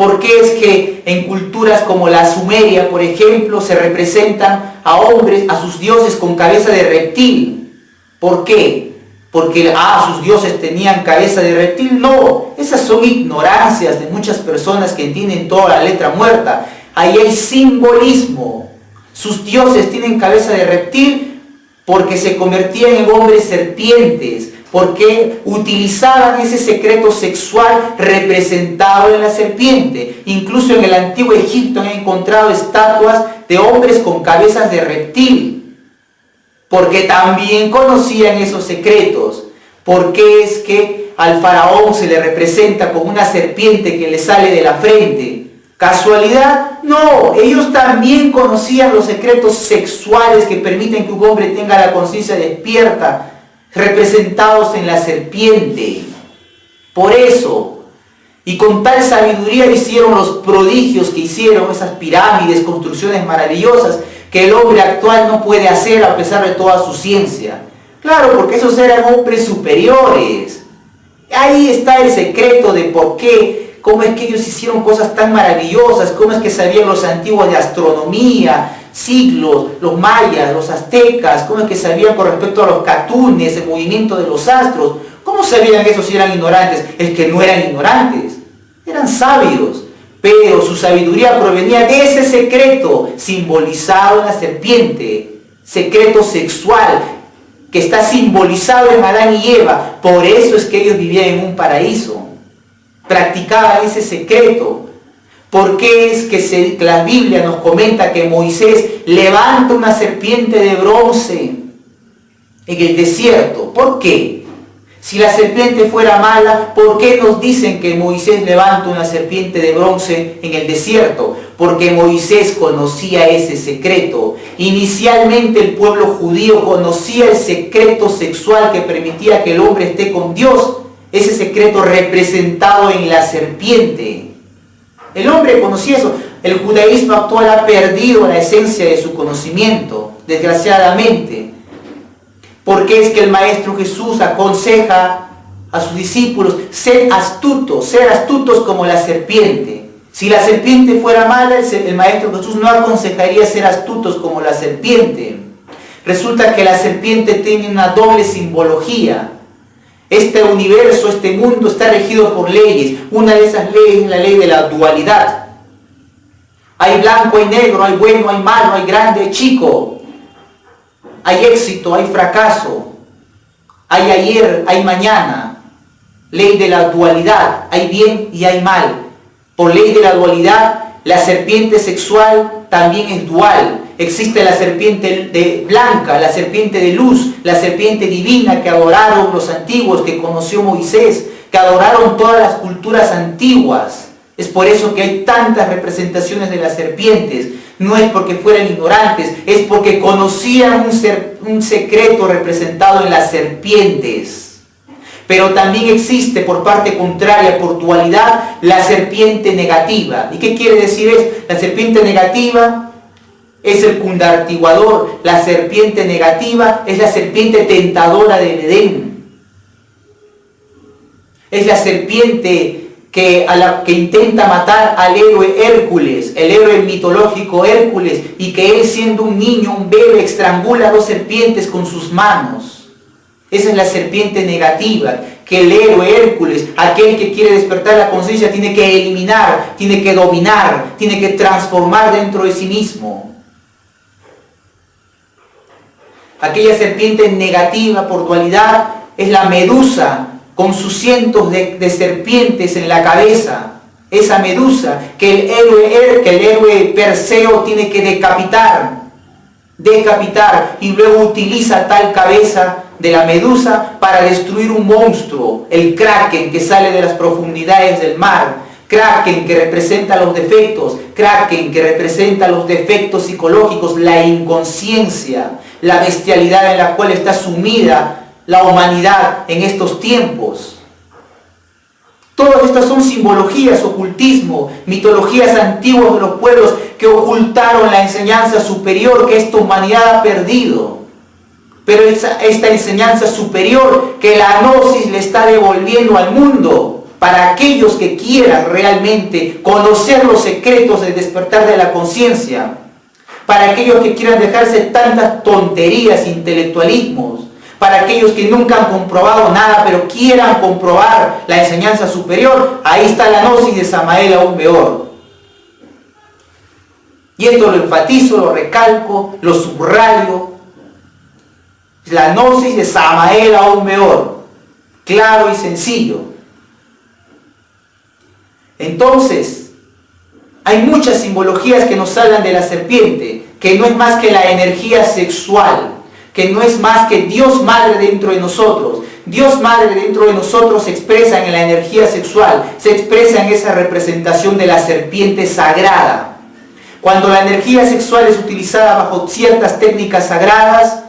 ¿Por qué es que en culturas como la Sumeria, por ejemplo, se representan a hombres, a sus dioses con cabeza de reptil? ¿Por qué? Porque sus dioses tenían cabeza de reptil. No, esas son ignorancias de muchas personas que entienden toda la letra muerta. Ahí hay simbolismo. Sus dioses tienen cabeza de reptil porque se convertían en hombres serpientes, porque utilizaban ese secreto sexual representado en la serpiente. Incluso en el antiguo Egipto han encontrado estatuas de hombres con cabezas de reptil, porque también conocían esos secretos. ¿Por qué es que al faraón se le representa como una serpiente que le sale de la frente? ¿Casualidad? No, ellos también conocían los secretos sexuales que permiten que un hombre tenga la conciencia despierta, representados en la serpiente. Por eso, y con tal sabiduría hicieron los prodigios que hicieron, esas pirámides, construcciones maravillosas, que el hombre actual no puede hacer a pesar de toda su ciencia. Claro, porque esos eran hombres superiores. Ahí está el secreto de por qué, cómo es que ellos hicieron cosas tan maravillosas, cómo es que sabían los antiguos de astronomía, siglos, los mayas, los aztecas, cómo es que sabían con respecto a los catunes, el movimiento de los astros. ¿Cómo sabían eso si eran ignorantes? Es que no eran ignorantes, eran sabios, pero su sabiduría provenía de ese secreto simbolizado en la serpiente, secreto sexual que está simbolizado en Adán y Eva. Por eso es que ellos vivían en un paraíso, practicaban ese secreto. ¿Por qué es que la Biblia nos comenta que Moisés levanta una serpiente de bronce en el desierto? ¿Por qué? Si la serpiente fuera mala, ¿por qué nos dicen que Moisés levanta una serpiente de bronce en el desierto? Porque Moisés conocía ese secreto. Inicialmente el pueblo judío conocía el secreto sexual que permitía que el hombre esté con Dios. Ese secreto representado en la serpiente. El hombre conocía eso. El judaísmo actual ha perdido la esencia de su conocimiento, desgraciadamente. Porque es que el Maestro Jesús aconseja a sus discípulos, ser astutos como la serpiente. Si la serpiente fuera mala, el Maestro Jesús no aconsejaría ser astutos como la serpiente. Resulta que la serpiente tiene una doble simbología. Este universo, este mundo está regido por leyes. Una de esas leyes es la ley de la dualidad. Hay blanco, hay negro, hay bueno, hay malo, hay grande, hay chico. Hay éxito, hay fracaso. Hay ayer, hay mañana. Ley de la dualidad. Hay bien y hay mal. Por ley de la dualidad, la serpiente sexual también es dual. Existe la serpiente blanca, la serpiente de luz, la serpiente divina que adoraron los antiguos, que conoció Moisés, que adoraron todas las culturas antiguas. Es por eso que hay tantas representaciones de las serpientes. No es porque fueran ignorantes, es porque conocían un secreto representado en las serpientes. Pero también existe por parte contraria, por dualidad, la serpiente negativa. ¿Y qué quiere decir eso? La serpiente negativa es el cundartiguador. La serpiente negativa es la serpiente tentadora del Edén. Es la serpiente que intenta matar al héroe Hércules, el héroe mitológico Hércules, y que él, siendo un niño, un bebé, estrangula a 2 serpientes con sus manos. Esa es la serpiente negativa, que el héroe Hércules, aquel que quiere despertar la conciencia, tiene que eliminar, tiene que dominar, tiene que transformar dentro de sí mismo. Aquella serpiente negativa por dualidad es la medusa, con sus cientos de serpientes en la cabeza. Esa medusa que el héroe Perseo tiene que decapitar, y luego utiliza tal cabeza de la medusa para destruir un monstruo, el kraken que sale de las profundidades del mar. Kraken que representa los defectos, Kraken que representa los defectos psicológicos, la inconsciencia, la bestialidad en la cual está sumida la humanidad en estos tiempos. Todas estas son simbologías, ocultismo, mitologías antiguas de los pueblos que ocultaron la enseñanza superior que esta humanidad ha perdido. Pero esta enseñanza superior que la gnosis le está devolviendo al mundo para aquellos que quieran realmente conocer los secretos del despertar de la conciencia, para aquellos que quieran dejarse tantas tonterías, intelectualismos, para aquellos que nunca han comprobado nada, pero quieran comprobar la enseñanza superior. Ahí está la gnosis de Samael Aun Weor. Y esto lo enfatizo, lo recalco, lo subrayo. La gnosis de Samael Aun Weor. Claro y sencillo. Entonces, hay muchas simbologías que nos hablan de la serpiente, que no es más que la energía sexual, que no es más que Dios Madre dentro de nosotros. Dios Madre dentro de nosotros se expresa en la energía sexual, se expresa en esa representación de la serpiente sagrada. Cuando la energía sexual es utilizada bajo ciertas técnicas sagradas,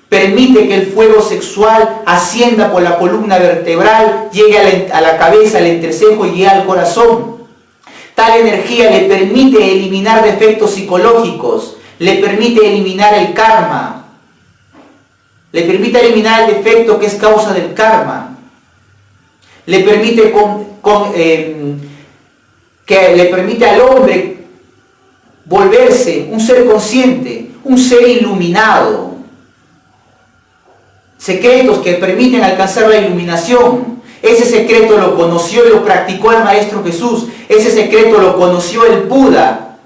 permite que el fuego sexual ascienda por la columna vertebral, llegue a la cabeza, al entrecejo y llegue al corazón. Tal energía le permite eliminar defectos psicológicos, le permite eliminar el karma, le permite eliminar el defecto que es causa del karma, le permite, le permite al hombre volverse un ser consciente, un ser iluminado. Secretos que permiten alcanzar la iluminación. Ese secreto lo conoció y lo practicó el Maestro Jesús. Ese secreto lo conoció el Buda.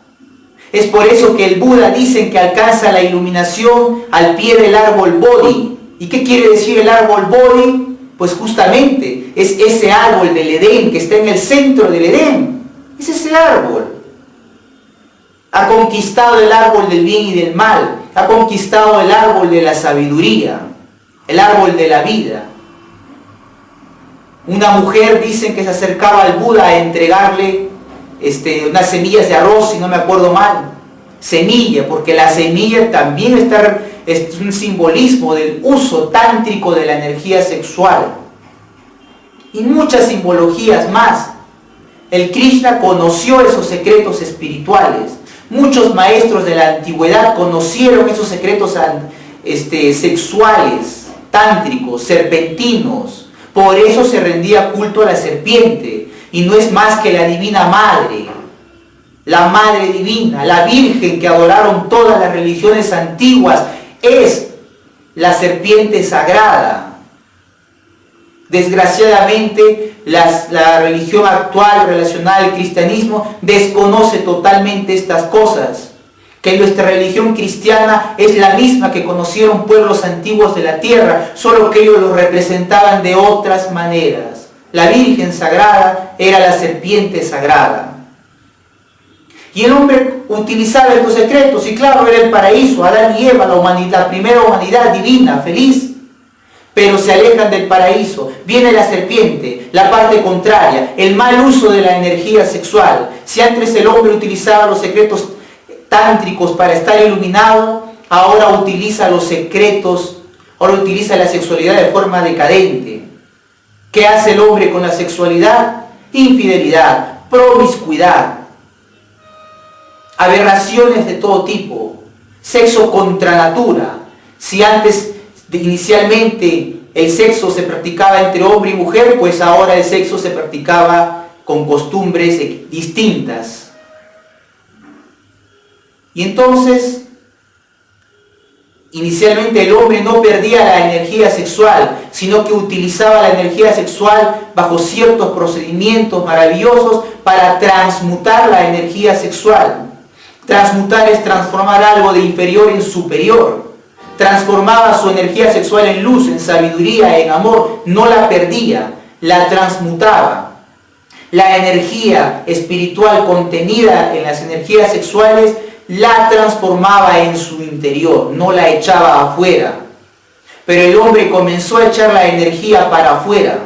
Es por eso que el Buda dicen que alcanza la iluminación al pie del árbol Bodhi. ¿Y qué quiere decir el árbol Bodhi? Pues justamente es ese árbol del Edén que está en el centro del Edén. Es ese árbol. Ha conquistado el árbol del bien y del mal. Ha conquistado el árbol de la sabiduría. El árbol de la vida. Una mujer dicen que se acercaba al Buda a entregarle unas semillas de arroz, si no me acuerdo mal. Semilla, porque la semilla también es un simbolismo del uso tántrico de la energía sexual. Y muchas simbologías más. El Krishna conoció esos secretos espirituales. Muchos maestros de la antigüedad conocieron esos secretos sexuales, tántricos, serpentinos. Por eso se rendía culto a la serpiente. Y no es más que la divina madre, la madre divina, la virgen que adoraron todas las religiones antiguas, es la serpiente sagrada. Desgraciadamente, la religión actual relacionada al cristianismo desconoce totalmente estas cosas. Que nuestra religión cristiana es la misma que conocieron pueblos antiguos de la tierra, solo que ellos lo representaban de otras maneras. La Virgen Sagrada era la serpiente sagrada. Y el hombre utilizaba estos secretos, y claro, era el paraíso, Adán y Eva, la humanidad, la primera humanidad divina, feliz. Pero se alejan del paraíso, viene la serpiente, la parte contraria, el mal uso de la energía sexual. Si antes el hombre utilizaba los secretos tántricos para estar iluminado, ahora utiliza los secretos, ahora utiliza la sexualidad de forma decadente. ¿Qué hace el hombre con la sexualidad? Infidelidad, promiscuidad, aberraciones de todo tipo, sexo contra natura. Si antes inicialmente el sexo se practicaba entre hombre y mujer, pues ahora el sexo se practicaba con costumbres distintas. Y entonces, inicialmente el hombre no perdía la energía sexual, sino que utilizaba la energía sexual bajo ciertos procedimientos maravillosos para transmutar la energía sexual. Transmutar es transformar algo de inferior en superior. Transformaba su energía sexual en luz, en sabiduría, en amor. No la perdía, la transmutaba. La energía espiritual contenida en las energías sexuales la transformaba en su interior, no la echaba afuera. Pero el hombre comenzó a echar la energía para afuera.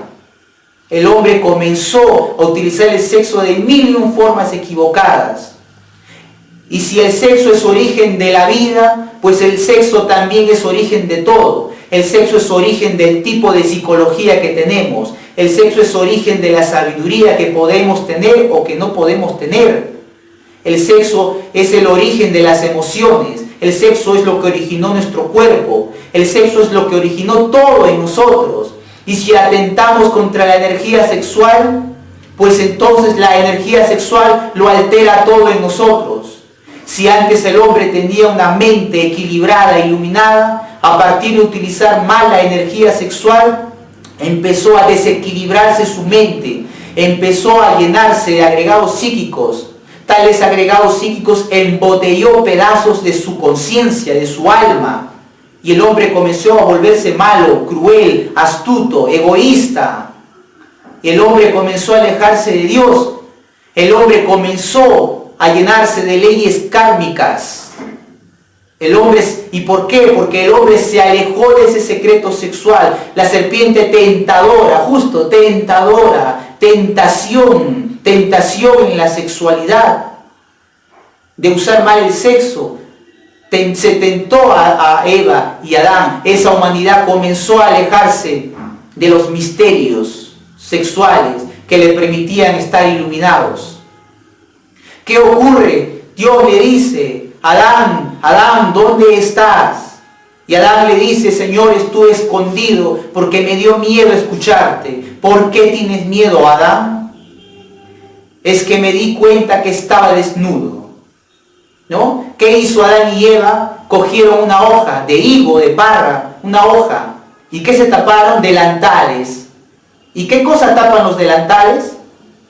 El hombre comenzó a utilizar el sexo de mil y un formas equivocadas. Y si el sexo es origen de la vida, pues el sexo también es origen de todo. El sexo es origen del tipo de psicología que tenemos. El sexo es origen de la sabiduría que podemos tener o que no podemos tener. El sexo es el origen de las emociones. El sexo es lo que originó nuestro cuerpo. El sexo es lo que originó todo en nosotros. Y si atentamos contra la energía sexual, pues entonces la energía sexual lo altera todo en nosotros. Si antes el hombre tenía una mente equilibrada e iluminada, a partir de utilizar mal la energía sexual, empezó a desequilibrarse su mente, empezó a llenarse de agregados psíquicos. Tales agregados psíquicos embotelló pedazos de su conciencia, de su alma, y el hombre comenzó a volverse malo, cruel, astuto, egoísta. El hombre comenzó a alejarse de Dios. El hombre comenzó a llenarse de leyes kármicas. ¿Y por qué? Porque el hombre se alejó de ese secreto sexual. La serpiente tentadora, justo, tentadora, tentación en la sexualidad, de usar mal el sexo. Se tentó a Eva y Adán. Esa humanidad comenzó a alejarse de los misterios sexuales que le permitían estar iluminados. ¿Qué ocurre? Dios le dice: Adán, Adán, ¿dónde estás? Y Adán le dice: Señor, estuve escondido porque me dio miedo escucharte. ¿Por qué tienes miedo, Adán? Es que me di cuenta que estaba desnudo, ¿no? ¿Qué hizo Adán y Eva? Cogieron una hoja de higo, de parra, una hoja. ¿Y qué se taparon? Delantales. ¿Y qué cosa tapan los delantales?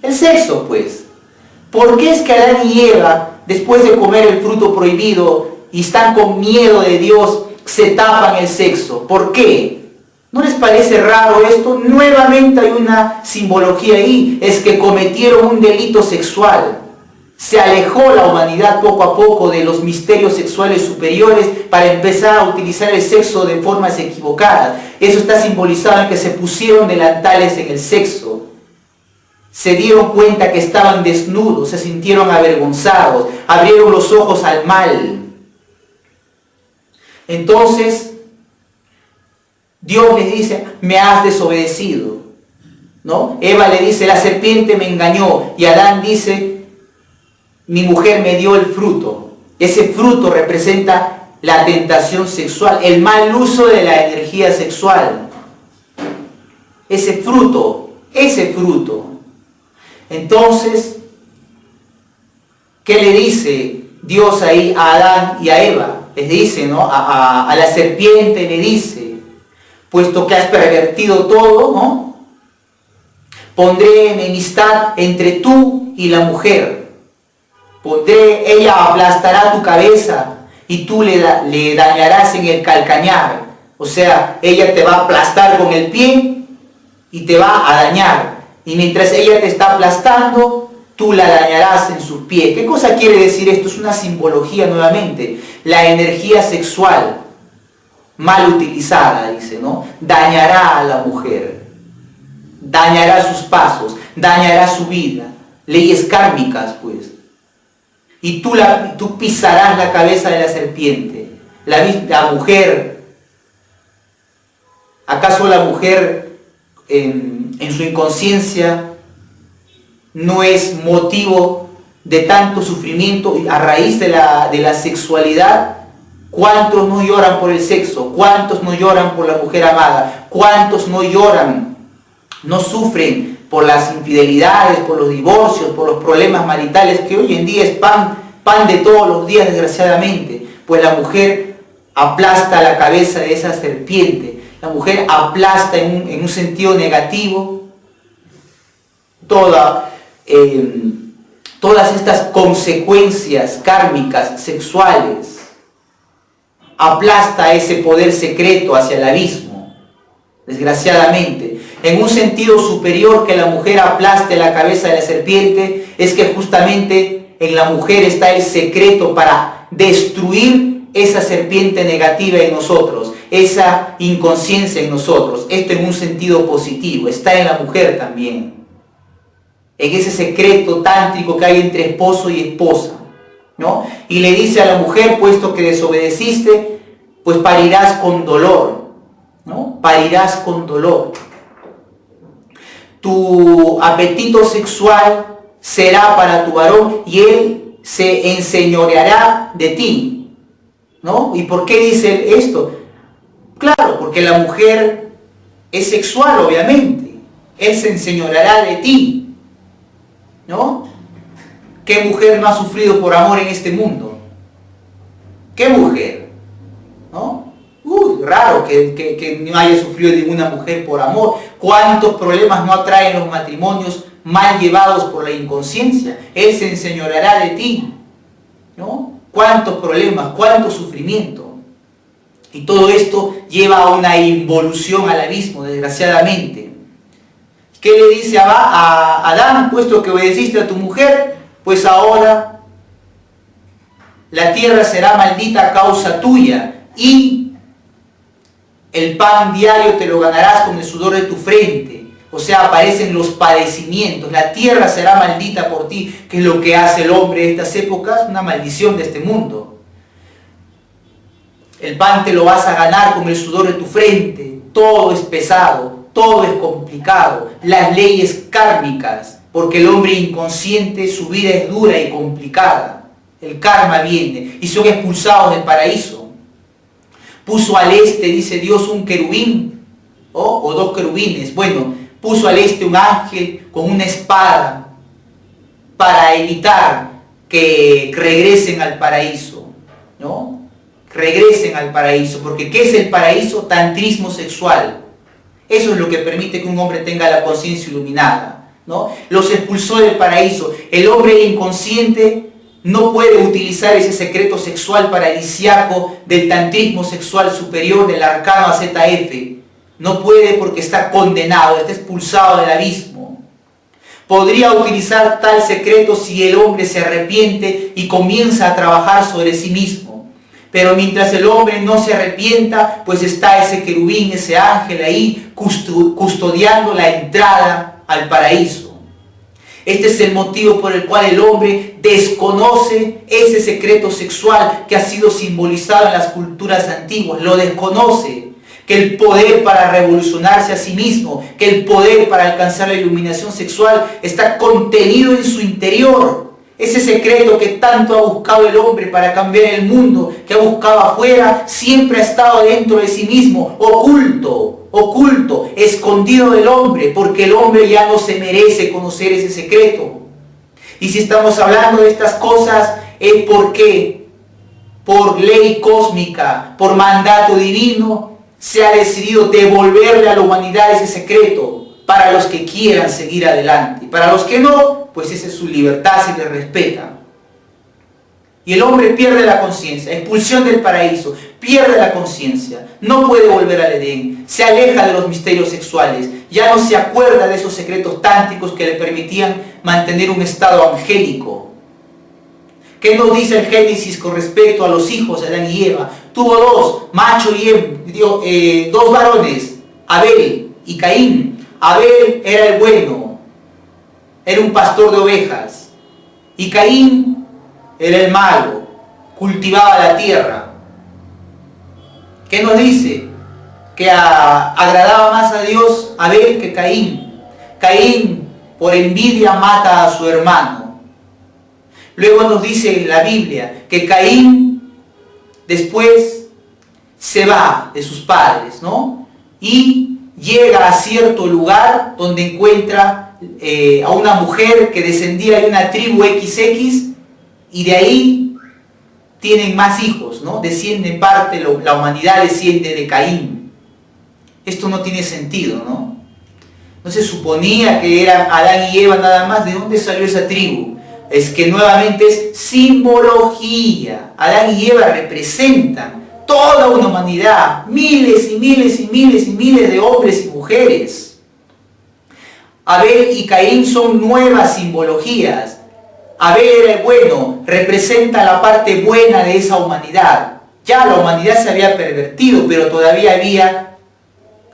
El sexo, pues. ¿Por qué es que Adán y Eva, después de comer el fruto prohibido y están con miedo de Dios, se tapan el sexo? ¿Por qué? ¿No les parece raro esto? Nuevamente hay una simbología ahí. Es que cometieron un delito sexual. Se alejó la humanidad poco a poco de los misterios sexuales superiores para empezar a utilizar el sexo de formas equivocadas. Eso está simbolizado en que se pusieron delantales en el sexo. Se dieron cuenta que estaban desnudos, se sintieron avergonzados, abrieron los ojos al mal. Entonces, Dios les dice: me has desobedecido, ¿no? Eva le dice: la serpiente me engañó. Y Adán dice: mi mujer me dio el fruto. Ese fruto representa la tentación sexual, el mal uso de la energía sexual. Ese fruto. Entonces, ¿qué le dice Dios ahí a Adán y a Eva? Les dice, ¿no? A la serpiente le dice: puesto que has pervertido todo, ¿no? Pondré enemistad entre tú y la mujer. Ella aplastará tu cabeza y tú le dañarás en el calcañar. O sea, ella te va a aplastar con el pie y te va a dañar. Y mientras ella te está aplastando, tú la dañarás en sus pies. ¿Qué cosa quiere decir esto? Es una simbología nuevamente. La energía sexual, mal utilizada, dice, ¿no? Dañará a la mujer. Dañará sus pasos, dañará su vida. Leyes kármicas, pues. Y tú pisarás la cabeza de la serpiente. La mujer, ¿acaso la mujer en su inconsciencia no es motivo de tanto sufrimiento a raíz de la sexualidad? ¿Cuántos no lloran por el sexo? ¿Cuántos no lloran por la mujer amada? ¿Cuántos no lloran, no sufren por las infidelidades, por los divorcios, por los problemas maritales, que hoy en día es pan de todos los días, desgraciadamente? Pues la mujer aplasta la cabeza de esa serpiente. La mujer aplasta en un sentido negativo todas estas consecuencias kármicas sexuales. Aplasta ese poder secreto hacia el abismo, desgraciadamente. En un sentido superior, que la mujer aplaste la cabeza de la serpiente, es que justamente en la mujer está el secreto para destruir esa serpiente negativa en nosotros, esa inconsciencia en nosotros. Esto en un sentido positivo, está en la mujer también, en ese secreto tántrico que hay entre esposo y esposa, ¿no? Y le dice a la mujer: puesto que desobedeciste, pues parirás con dolor, ¿no? Parirás con dolor. Tu apetito sexual será para tu varón y él se enseñoreará de ti, ¿no? ¿Y por qué dice esto? Claro, porque la mujer es sexual, obviamente. Él se enseñoreará de ti. ¿no? ¿Qué mujer no ha sufrido por amor en este mundo? ¿Qué mujer? ¿No? Raro que no haya sufrido ninguna mujer por amor. ¿Cuántos problemas no atraen los matrimonios mal llevados por la inconsciencia? Él se enseñoreará de ti, ¿no? ¿Cuántos problemas, cuánto sufrimiento? Y todo esto lleva a una involución al abismo, desgraciadamente. ¿Qué le dice a Adán? Puesto que obedeciste a tu mujer, pues ahora la tierra será maldita a causa tuya, y el pan diario te lo ganarás con el sudor de tu frente. O sea, aparecen los padecimientos. La tierra será maldita por ti, que es lo que hace el hombre en estas épocas, una maldición de este mundo. El pan te lo vas a ganar con el sudor de tu frente. Todo es pesado, todo es complicado. Las leyes kármicas, porque el hombre inconsciente, su vida es dura y complicada. El karma viene y son expulsados del paraíso. Puso al este, dice Dios, un querubín, o dos querubines. Bueno, puso al este un ángel con una espada para evitar que regresen al paraíso, ¿no? Regresen al paraíso, porque ¿qué es el paraíso? Tantrismo sexual. Eso es lo que permite que un hombre tenga la conciencia iluminada, ¿no? Los expulsó del paraíso. El hombre inconsciente no puede utilizar ese secreto sexual paradisíaco del tantrismo sexual superior del arcano AZF. No puede porque está condenado, está expulsado del abismo. Podría utilizar tal secreto si el hombre se arrepiente y comienza a trabajar sobre sí mismo. Pero mientras el hombre no se arrepienta, pues está ese querubín, ese ángel ahí, custodiando la entrada al paraíso. Este es el motivo por el cual el hombre desconoce ese secreto sexual que ha sido simbolizado en las culturas antiguas. Lo desconoce. Que el poder para revolucionarse a sí mismo, que el poder para alcanzar la iluminación sexual está contenido en su interior. Ese secreto que tanto ha buscado el hombre para cambiar el mundo, que ha buscado afuera, siempre ha estado dentro de sí mismo, oculto, escondido del hombre, porque el hombre ya no se merece conocer ese secreto. Y si estamos hablando de estas cosas, es porque por ley cósmica, por mandato divino, se ha decidido devolverle a la humanidad ese secreto para los que quieran seguir adelante. Para los que no, pues esa es su libertad, se le respeta. Y el hombre pierde la conciencia, expulsión del paraíso, pierde la conciencia, no puede volver al Edén, se aleja de los misterios sexuales, ya no se acuerda de esos secretos tántricos que le permitían mantener un estado angélico. ¿Qué nos dice el Génesis con respecto a los hijos de Adán y Eva? Tuvo dos, macho y hembra, dos varones, Abel y Caín. Abel era el bueno, era un pastor de ovejas, y Caín era el malo, cultivaba la tierra. ¿Qué nos dice? Que agradaba más a Dios Abel que Caín. Caín por envidia mata a su hermano. Luego nos dice la Biblia que Caín después se va de sus padres, ¿no? Y llega a cierto lugar donde encuentra a una mujer que descendía de una tribu XX, y de ahí tienen más hijos, ¿no? Desciende parte, la humanidad desciende de Caín. Esto no tiene sentido, ¿no? No se suponía que eran Adán y Eva nada más. ¿De dónde salió esa tribu? Es que nuevamente es simbología. Adán y Eva representan toda una humanidad, miles y miles y miles y miles de hombres y mujeres. Abel y Caín son nuevas simbologías. Abel era el bueno, representa la parte buena de esa humanidad. Ya la humanidad se había pervertido, pero todavía había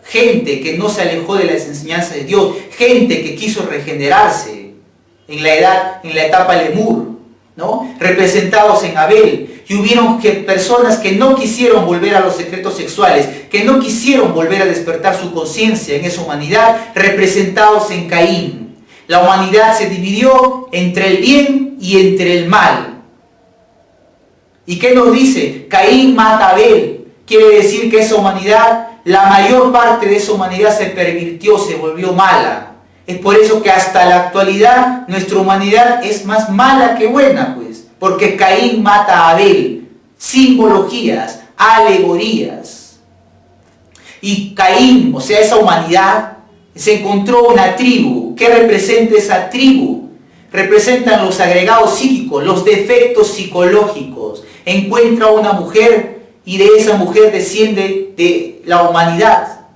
gente que no se alejó de las enseñanzas de Dios, gente que quiso regenerarse en la etapa Lemur, ¿no? Representados en Abel. Y hubieron personas que no quisieron volver a los secretos sexuales, que no quisieron volver a despertar su conciencia en esa humanidad, representados en Caín. La humanidad se dividió entre el bien y entre el mal. ¿Y qué nos dice? Caín mata a Abel. Quiere decir que esa humanidad, la mayor parte de esa humanidad se pervirtió, se volvió mala. Es por eso que hasta la actualidad nuestra humanidad es más mala que buena, pues. Porque Caín mata a Abel. Simbologías, alegorías. Y Caín, o sea, esa humanidad, se encontró una tribu. ¿Qué representa esa tribu? Representan los agregados psíquicos, los defectos psicológicos. Encuentra una mujer y de esa mujer desciende de la humanidad,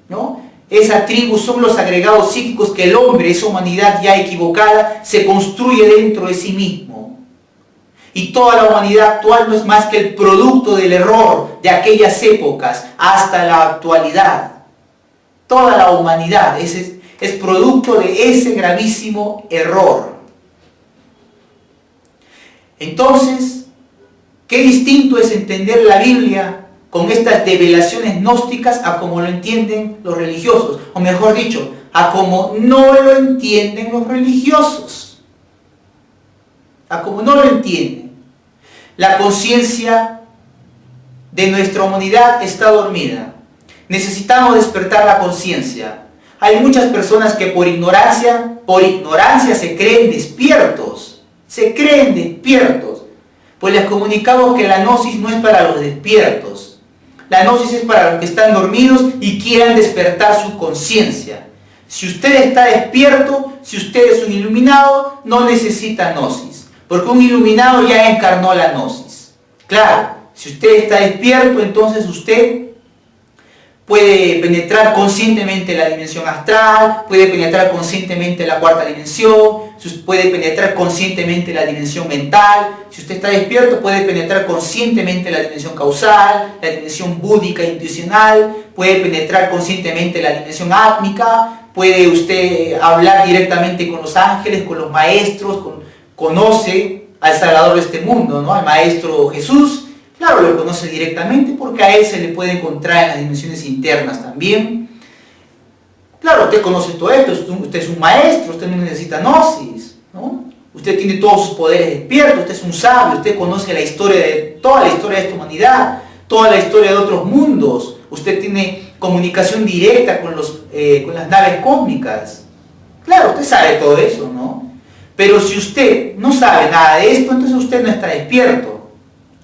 ¿no? Esa tribu son los agregados psíquicos que el hombre, esa humanidad ya equivocada, se construye dentro de sí mismo. Y toda la humanidad actual no es más que el producto del error de aquellas épocas hasta la actualidad. Toda la humanidad es producto de ese gravísimo error. Entonces, qué distinto es entender la Biblia con estas develaciones gnósticas a como lo entienden los religiosos, o mejor dicho, a como no lo entienden los religiosos. A como no lo entienden. La conciencia de nuestra humanidad está dormida. Necesitamos despertar la conciencia. Hay muchas personas que por ignorancia se creen despiertos. Se creen despiertos. Pues les comunicamos que la gnosis no es para los despiertos. La gnosis es para los que están dormidos y quieran despertar su conciencia. Si usted está despierto, si usted es un iluminado, no necesita gnosis. Porque un iluminado ya encarnó la gnosis. Claro, si usted está despierto, entonces usted puede penetrar conscientemente la dimensión astral, puede penetrar conscientemente la cuarta dimensión, puede penetrar conscientemente la dimensión mental. Si usted está despierto, puede penetrar conscientemente la dimensión causal, la dimensión búdica intuicional, puede penetrar conscientemente la dimensión átmica, puede usted hablar directamente con los ángeles, con los maestros, conoce al Salvador de este mundo, ¿no? Al Maestro Jesús. Claro, lo conoce directamente porque a él se le puede encontrar en las dimensiones internas también. Claro, usted conoce todo esto, usted es un maestro, usted no necesita gnosis, ¿no? Usted tiene todos sus poderes despiertos, usted es un sabio, usted conoce la historia toda la historia de esta humanidad, toda la historia de otros mundos, usted tiene comunicación directa con las naves cósmicas. Claro, usted sabe todo eso, ¿no? Pero si usted no sabe nada de esto, entonces usted no está despierto.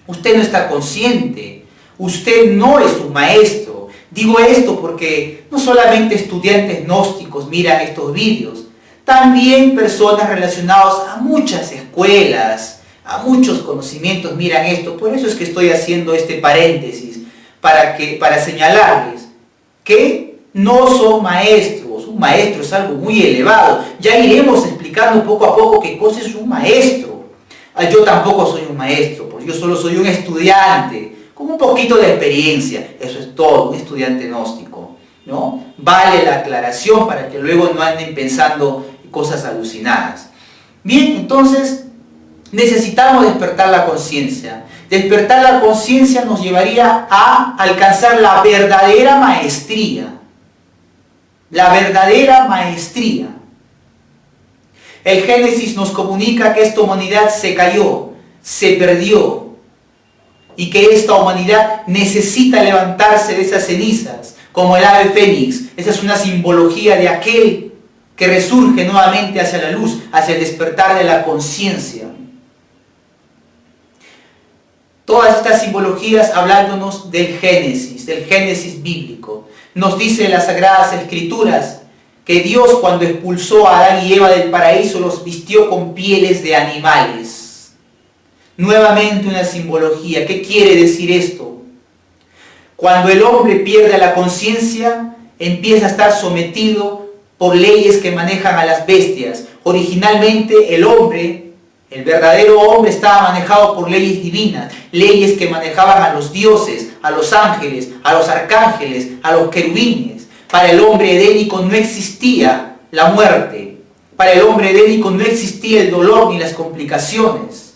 Usted no está consciente, usted no es un maestro. Digo esto porque no solamente estudiantes gnósticos miran estos vídeos, también personas relacionadas a muchas escuelas, a muchos conocimientos miran esto. Por eso es que estoy haciendo este paréntesis, para señalarles que no son maestros. Un maestro es algo muy elevado. Ya iremos explicando poco a poco qué cosa es un maestro. Yo tampoco soy un maestro, porque yo solo soy un estudiante, con un poquito de experiencia, eso es todo, un estudiante gnóstico, ¿no? Vale la aclaración para que luego no anden pensando cosas alucinadas. Bien, entonces necesitamos despertar la conciencia. Despertar la conciencia nos llevaría a alcanzar la verdadera maestría. La verdadera maestría. El Génesis nos comunica que esta humanidad se cayó, se perdió, y que esta humanidad necesita levantarse de esas cenizas, como el ave fénix. Esa es una simbología de aquel que resurge nuevamente hacia la luz, hacia el despertar de la conciencia. Todas estas simbologías hablándonos del Génesis bíblico. Nos dice las Sagradas Escrituras que Dios, cuando expulsó a Adán y Eva del paraíso, los vistió con pieles de animales. Nuevamente una simbología. ¿Qué quiere decir esto? Cuando el hombre pierde la conciencia, empieza a estar sometido por leyes que manejan a las bestias. Originalmente el hombre, el verdadero hombre, estaba manejado por leyes divinas, leyes que manejaban a los dioses, a los ángeles, a los arcángeles, a los querubines. Para el hombre edénico no existía la muerte. Para el hombre edénico no existía el dolor ni las complicaciones.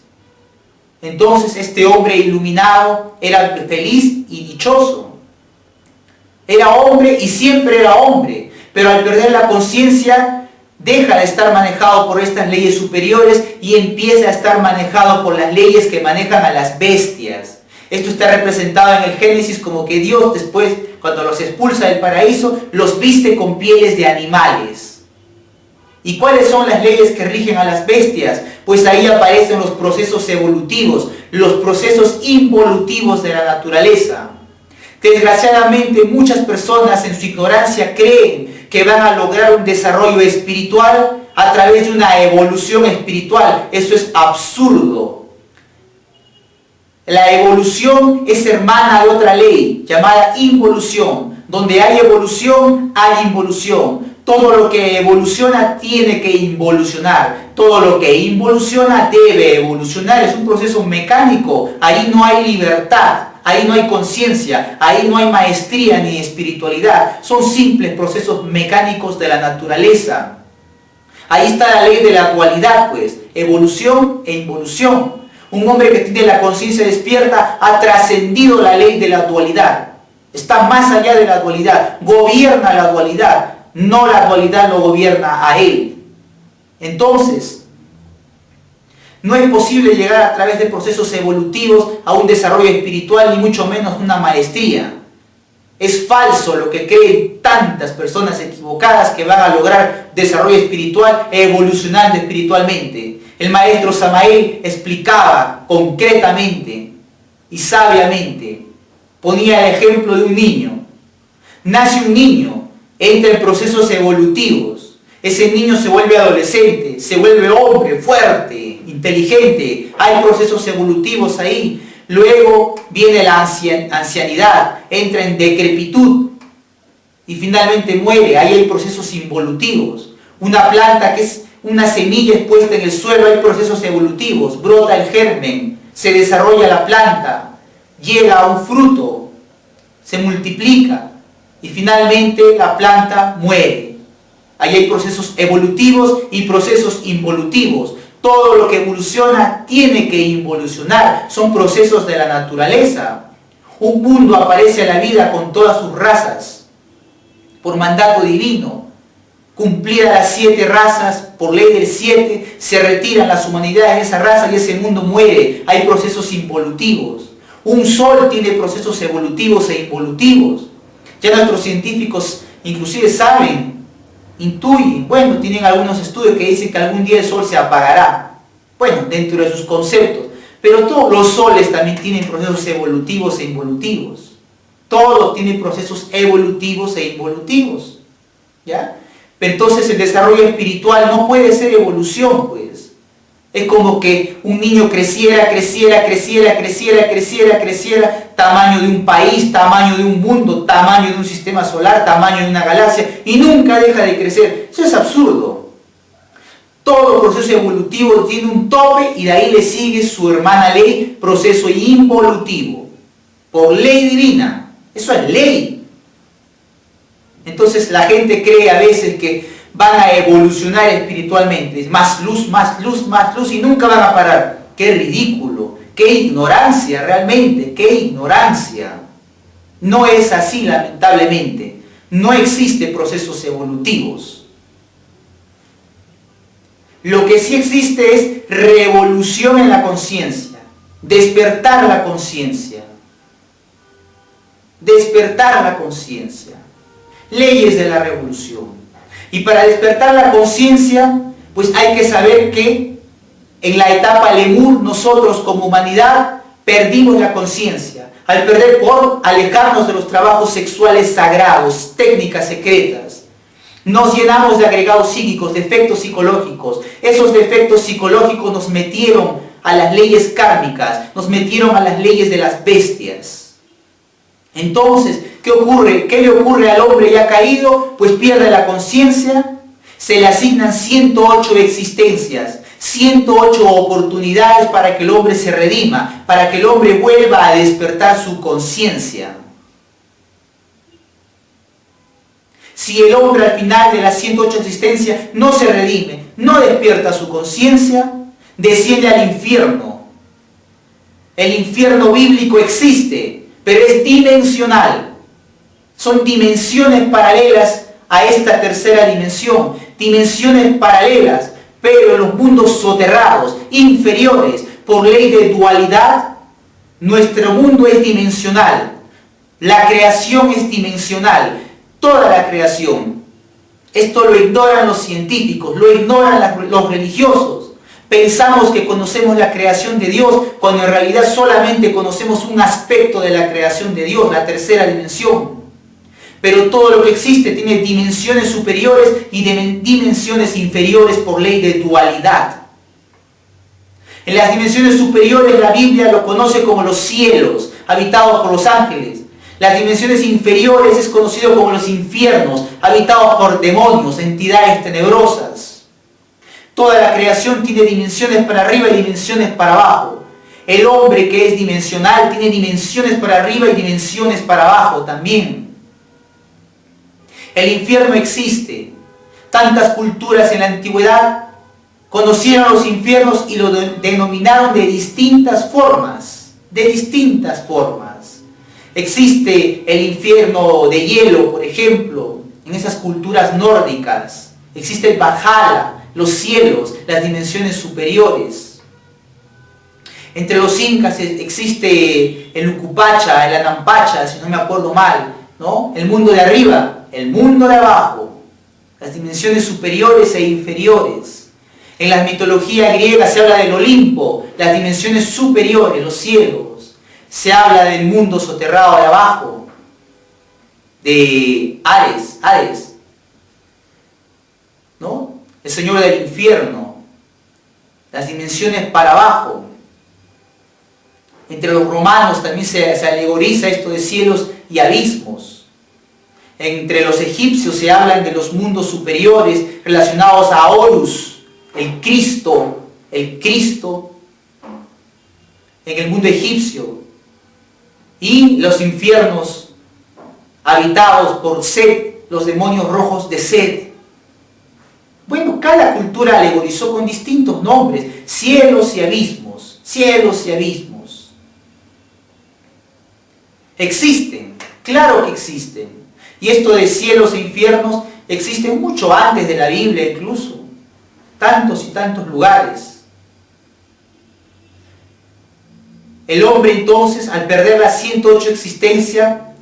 Entonces este hombre iluminado era feliz y dichoso. Era hombre y siempre era hombre. Pero al perder la conciencia, deja de estar manejado por estas leyes superiores y empieza a estar manejado por las leyes que manejan a las bestias. Esto está representado en el Génesis como que Dios después, cuando los expulsa del paraíso, los viste con pieles de animales. ¿Y cuáles son las leyes que rigen a las bestias? Pues ahí aparecen los procesos evolutivos, los procesos involutivos de la naturaleza. Desgraciadamente, muchas personas en su ignorancia creen que van a lograr un desarrollo espiritual a través de una evolución espiritual. Eso es absurdo. La evolución es hermana de otra ley llamada involución. Donde hay evolución, hay involución. Todo lo que evoluciona tiene que involucionar. Todo lo que involuciona debe evolucionar. Es un proceso mecánico. Ahí no hay libertad. Ahí no hay conciencia. Ahí no hay maestría ni espiritualidad. Son simples procesos mecánicos de la naturaleza. Ahí está la ley de la dualidad, pues. Evolución e involución. Un hombre que tiene la conciencia despierta ha trascendido la ley de la dualidad. Está más allá de la dualidad. Gobierna la dualidad. No la dualidad lo gobierna a él. Entonces, no es posible llegar a través de procesos evolutivos a un desarrollo espiritual, ni mucho menos una maestría. Es falso lo que creen tantas personas equivocadas que van a lograr desarrollo espiritual evolucionando espiritualmente. El maestro Samael explicaba concretamente y sabiamente, ponía el ejemplo de un niño. Nace un niño, entra en procesos evolutivos. Ese niño se vuelve adolescente, se vuelve hombre, fuerte, inteligente. Hay procesos evolutivos ahí. Luego viene la ancianidad, entra en decrepitud y finalmente muere. Ahí hay procesos involutivos. Una planta que es una semilla expuesta en el suelo, hay procesos evolutivos. Brota el germen, se desarrolla la planta, llega a un fruto, se multiplica y finalmente la planta muere. Ahí hay procesos evolutivos y procesos involutivos. Todo lo que evoluciona tiene que involucionar. Son procesos de la naturaleza. Un mundo aparece a la vida con todas sus razas, por mandato divino. Cumplidas las 7 razas, por ley del 7, se retiran las humanidades de esa raza y ese mundo muere. Hay procesos involutivos. Un sol tiene procesos evolutivos e involutivos. Ya nuestros científicos inclusive saben, intuyen, bueno, tienen algunos estudios que dicen que algún día el sol se apagará. Bueno, dentro de sus conceptos. Pero todos los soles también tienen procesos evolutivos e involutivos. Todos tienen procesos evolutivos e involutivos. ¿Ya? Entonces el desarrollo espiritual no puede ser evolución, pues. Es como que un niño creciera, tamaño de un país, tamaño de un mundo, tamaño de un sistema solar, tamaño de una galaxia, y nunca deja de crecer. Eso es absurdo. Todo proceso evolutivo tiene un tope y de ahí le sigue su hermana ley, proceso involutivo. Por ley divina. Eso es ley. Entonces la gente cree a veces que van a evolucionar espiritualmente, más luz, y nunca van a parar. ¡Qué ridículo! ¡Qué ignorancia realmente! ¡Qué ignorancia! No es así, lamentablemente. No existen procesos evolutivos. Lo que sí existe es revolución en la conciencia, despertar la conciencia. Despertar la conciencia. Leyes de la revolución. Y para despertar la conciencia, pues hay que saber que en la etapa Lemur nosotros como humanidad perdimos la conciencia. Al perder por alejarnos de los trabajos sexuales sagrados, técnicas secretas. Nos llenamos de agregados psíquicos, de efectos psicológicos. Esos defectos psicológicos nos metieron a las leyes kármicas, nos metieron a las leyes de las bestias. Entonces, ¿qué ocurre? ¿Qué le ocurre al hombre ya caído? Pues pierde la conciencia, se le asignan 108 existencias, 108 oportunidades para que el hombre se redima, para que el hombre vuelva a despertar su conciencia. Si el hombre al final de las 108 existencias no se redime, no despierta su conciencia, desciende al infierno. El infierno bíblico existe, pero es dimensional. Son dimensiones paralelas a esta tercera dimensión. Dimensiones paralelas, pero en los mundos soterrados, inferiores, por ley de dualidad, nuestro mundo es dimensional. La creación es dimensional. Toda la creación. Esto lo ignoran los científicos, lo ignoran los religiosos. Pensamos que conocemos la creación de Dios, cuando en realidad solamente conocemos un aspecto de la creación de Dios, la tercera dimensión. Pero todo lo que existe tiene dimensiones superiores y dimensiones inferiores por ley de dualidad. En las dimensiones superiores la Biblia lo conoce como los cielos, habitados por los ángeles. Las dimensiones inferiores es conocido como los infiernos, habitados por demonios, entidades tenebrosas. Toda la creación tiene dimensiones para arriba y dimensiones para abajo. El hombre, que es dimensional, tiene dimensiones para arriba y dimensiones para abajo también. El infierno existe. Tantas culturas en la antigüedad conocieron los infiernos y lo denominaron de distintas formas. Existe el infierno de hielo, por ejemplo, en esas culturas nórdicas. Existe el Valhalla, los cielos, las dimensiones superiores. Entre los incas existe el Ucupacha, el Anampacha, si no me acuerdo mal, ¿no? El mundo de arriba, el mundo de abajo, las dimensiones superiores e inferiores. En la mitología griega se habla del Olimpo, las dimensiones superiores, los cielos. Se habla del mundo soterrado de abajo, de Hades, ¿no? El señor del infierno, las dimensiones para abajo. Entre los romanos también se alegoriza esto de cielos y abismos. Entre los egipcios se hablan de los mundos superiores relacionados a Horus, el Cristo en el mundo egipcio. Y los infiernos habitados por Set, los demonios rojos de Set. Bueno, cada cultura alegorizó con distintos nombres, cielos y abismos, cielos y abismos. Existen, claro que existen. Y esto de cielos e infiernos existe mucho antes de la Biblia incluso. Tantos y tantos lugares. El hombre entonces, al perder la 108 existencia,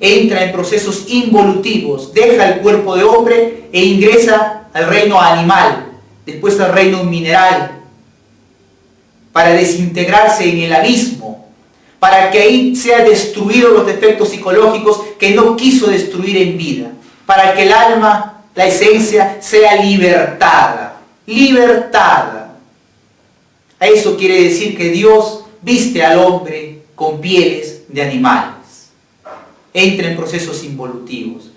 entra en procesos involutivos, deja el cuerpo de hombre e ingresa al reino animal, después al reino mineral, para desintegrarse en el abismo, para que ahí sea destruidos los defectos psicológicos que no quiso destruir en vida, para que el alma, la esencia, sea libertada. A eso quiere decir que Dios viste al hombre con pieles de animales. Entra en procesos involutivos.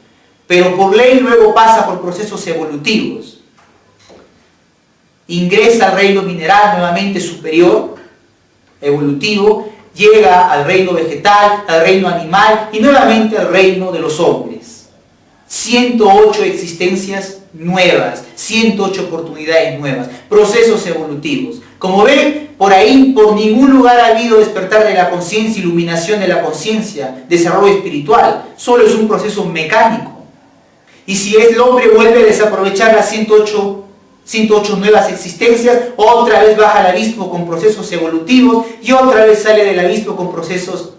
Pero por ley luego pasa por procesos evolutivos. Ingresa al reino mineral nuevamente superior, evolutivo, llega al reino vegetal, al reino animal y nuevamente al reino de los hombres. 108 existencias nuevas, 108 oportunidades nuevas, procesos evolutivos. Como ven, por ahí, por ningún lugar ha habido despertar de la conciencia, iluminación de la conciencia, desarrollo espiritual. Solo es un proceso mecánico. Y si el hombre vuelve a desaprovechar las 108 nuevas existencias, otra vez baja al abismo con procesos evolutivos y otra vez sale del abismo con procesos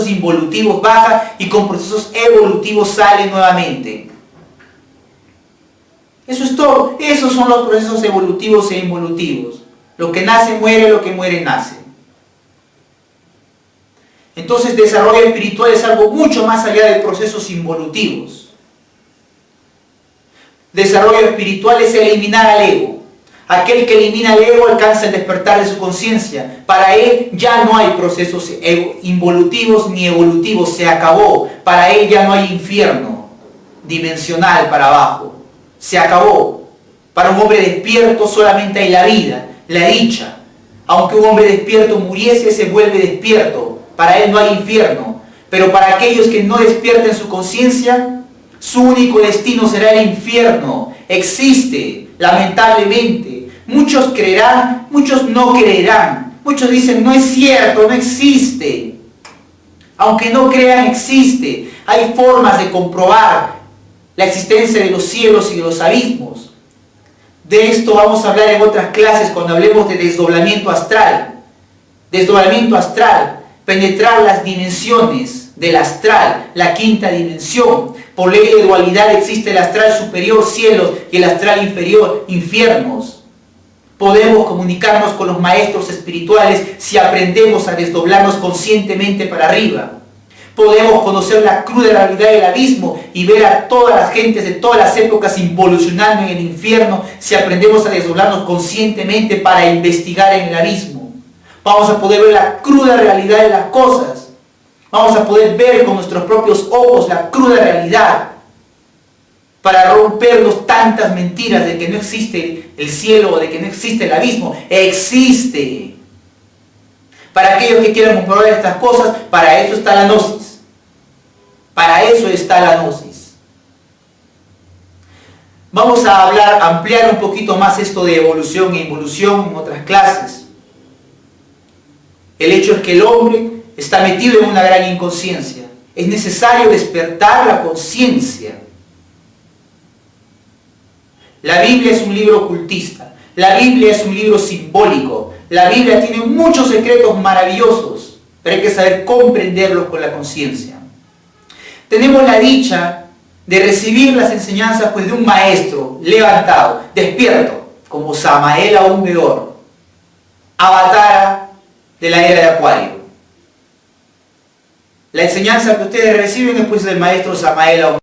involutivos, baja y con procesos evolutivos sale nuevamente. Eso es todo. Esos son los procesos evolutivos e involutivos. Lo que nace muere, lo que muere nace. Entonces, desarrollo espiritual es algo mucho más allá de procesos involutivos. Desarrollo espiritual es eliminar al ego. Aquel que elimina al ego alcanza el despertar de su conciencia. Para él ya no hay procesos involutivos ni evolutivos, se acabó. Para él ya no hay infierno dimensional para abajo. Se acabó. Para un hombre despierto solamente hay la vida, la dicha. Aunque un hombre despierto muriese, se vuelve despierto. Para él no hay infierno. Pero para aquellos que no despierten su conciencia, su único destino será el infierno. Existe, lamentablemente. Muchos creerán, muchos no creerán. Muchos dicen, no es cierto, no existe. Aunque no crean, existe. Hay formas de comprobar la existencia de los cielos y de los abismos. De esto vamos a hablar en otras clases cuando hablemos de desdoblamiento astral. Desdoblamiento astral, penetrar las dimensiones del astral, la quinta dimensión. Por ley de dualidad existe el astral superior, cielos, y el astral inferior, infiernos. Podemos comunicarnos con los maestros espirituales si aprendemos a desdoblarnos conscientemente para arriba. Podemos conocer la cruda realidad del abismo y ver a todas las gentes de todas las épocas involucionando en el infierno si aprendemos a desdoblarnos conscientemente para investigar en el abismo. Vamos a poder ver la cruda realidad de las cosas. Vamos a poder ver con nuestros propios ojos la cruda realidad para rompernos tantas mentiras de que no existe el cielo o de que no existe el abismo. Existe. Para aquellos que quieran comprobar estas cosas, para eso está la gnosis. Para eso está la gnosis. Vamos a ampliar un poquito más esto de evolución e involución en otras clases. El hecho es que el hombre está metido en una gran inconsciencia. Es necesario despertar la conciencia. La Biblia es un libro ocultista. La Biblia es un libro simbólico. La Biblia tiene muchos secretos maravillosos, pero hay que saber comprenderlos con la conciencia. Tenemos la dicha de recibir las enseñanzas pues, de un maestro levantado, despierto, como Samael Aún Weor, Avatara de la era de Acuario. La enseñanza que ustedes reciben es pues, del maestro Samael Aún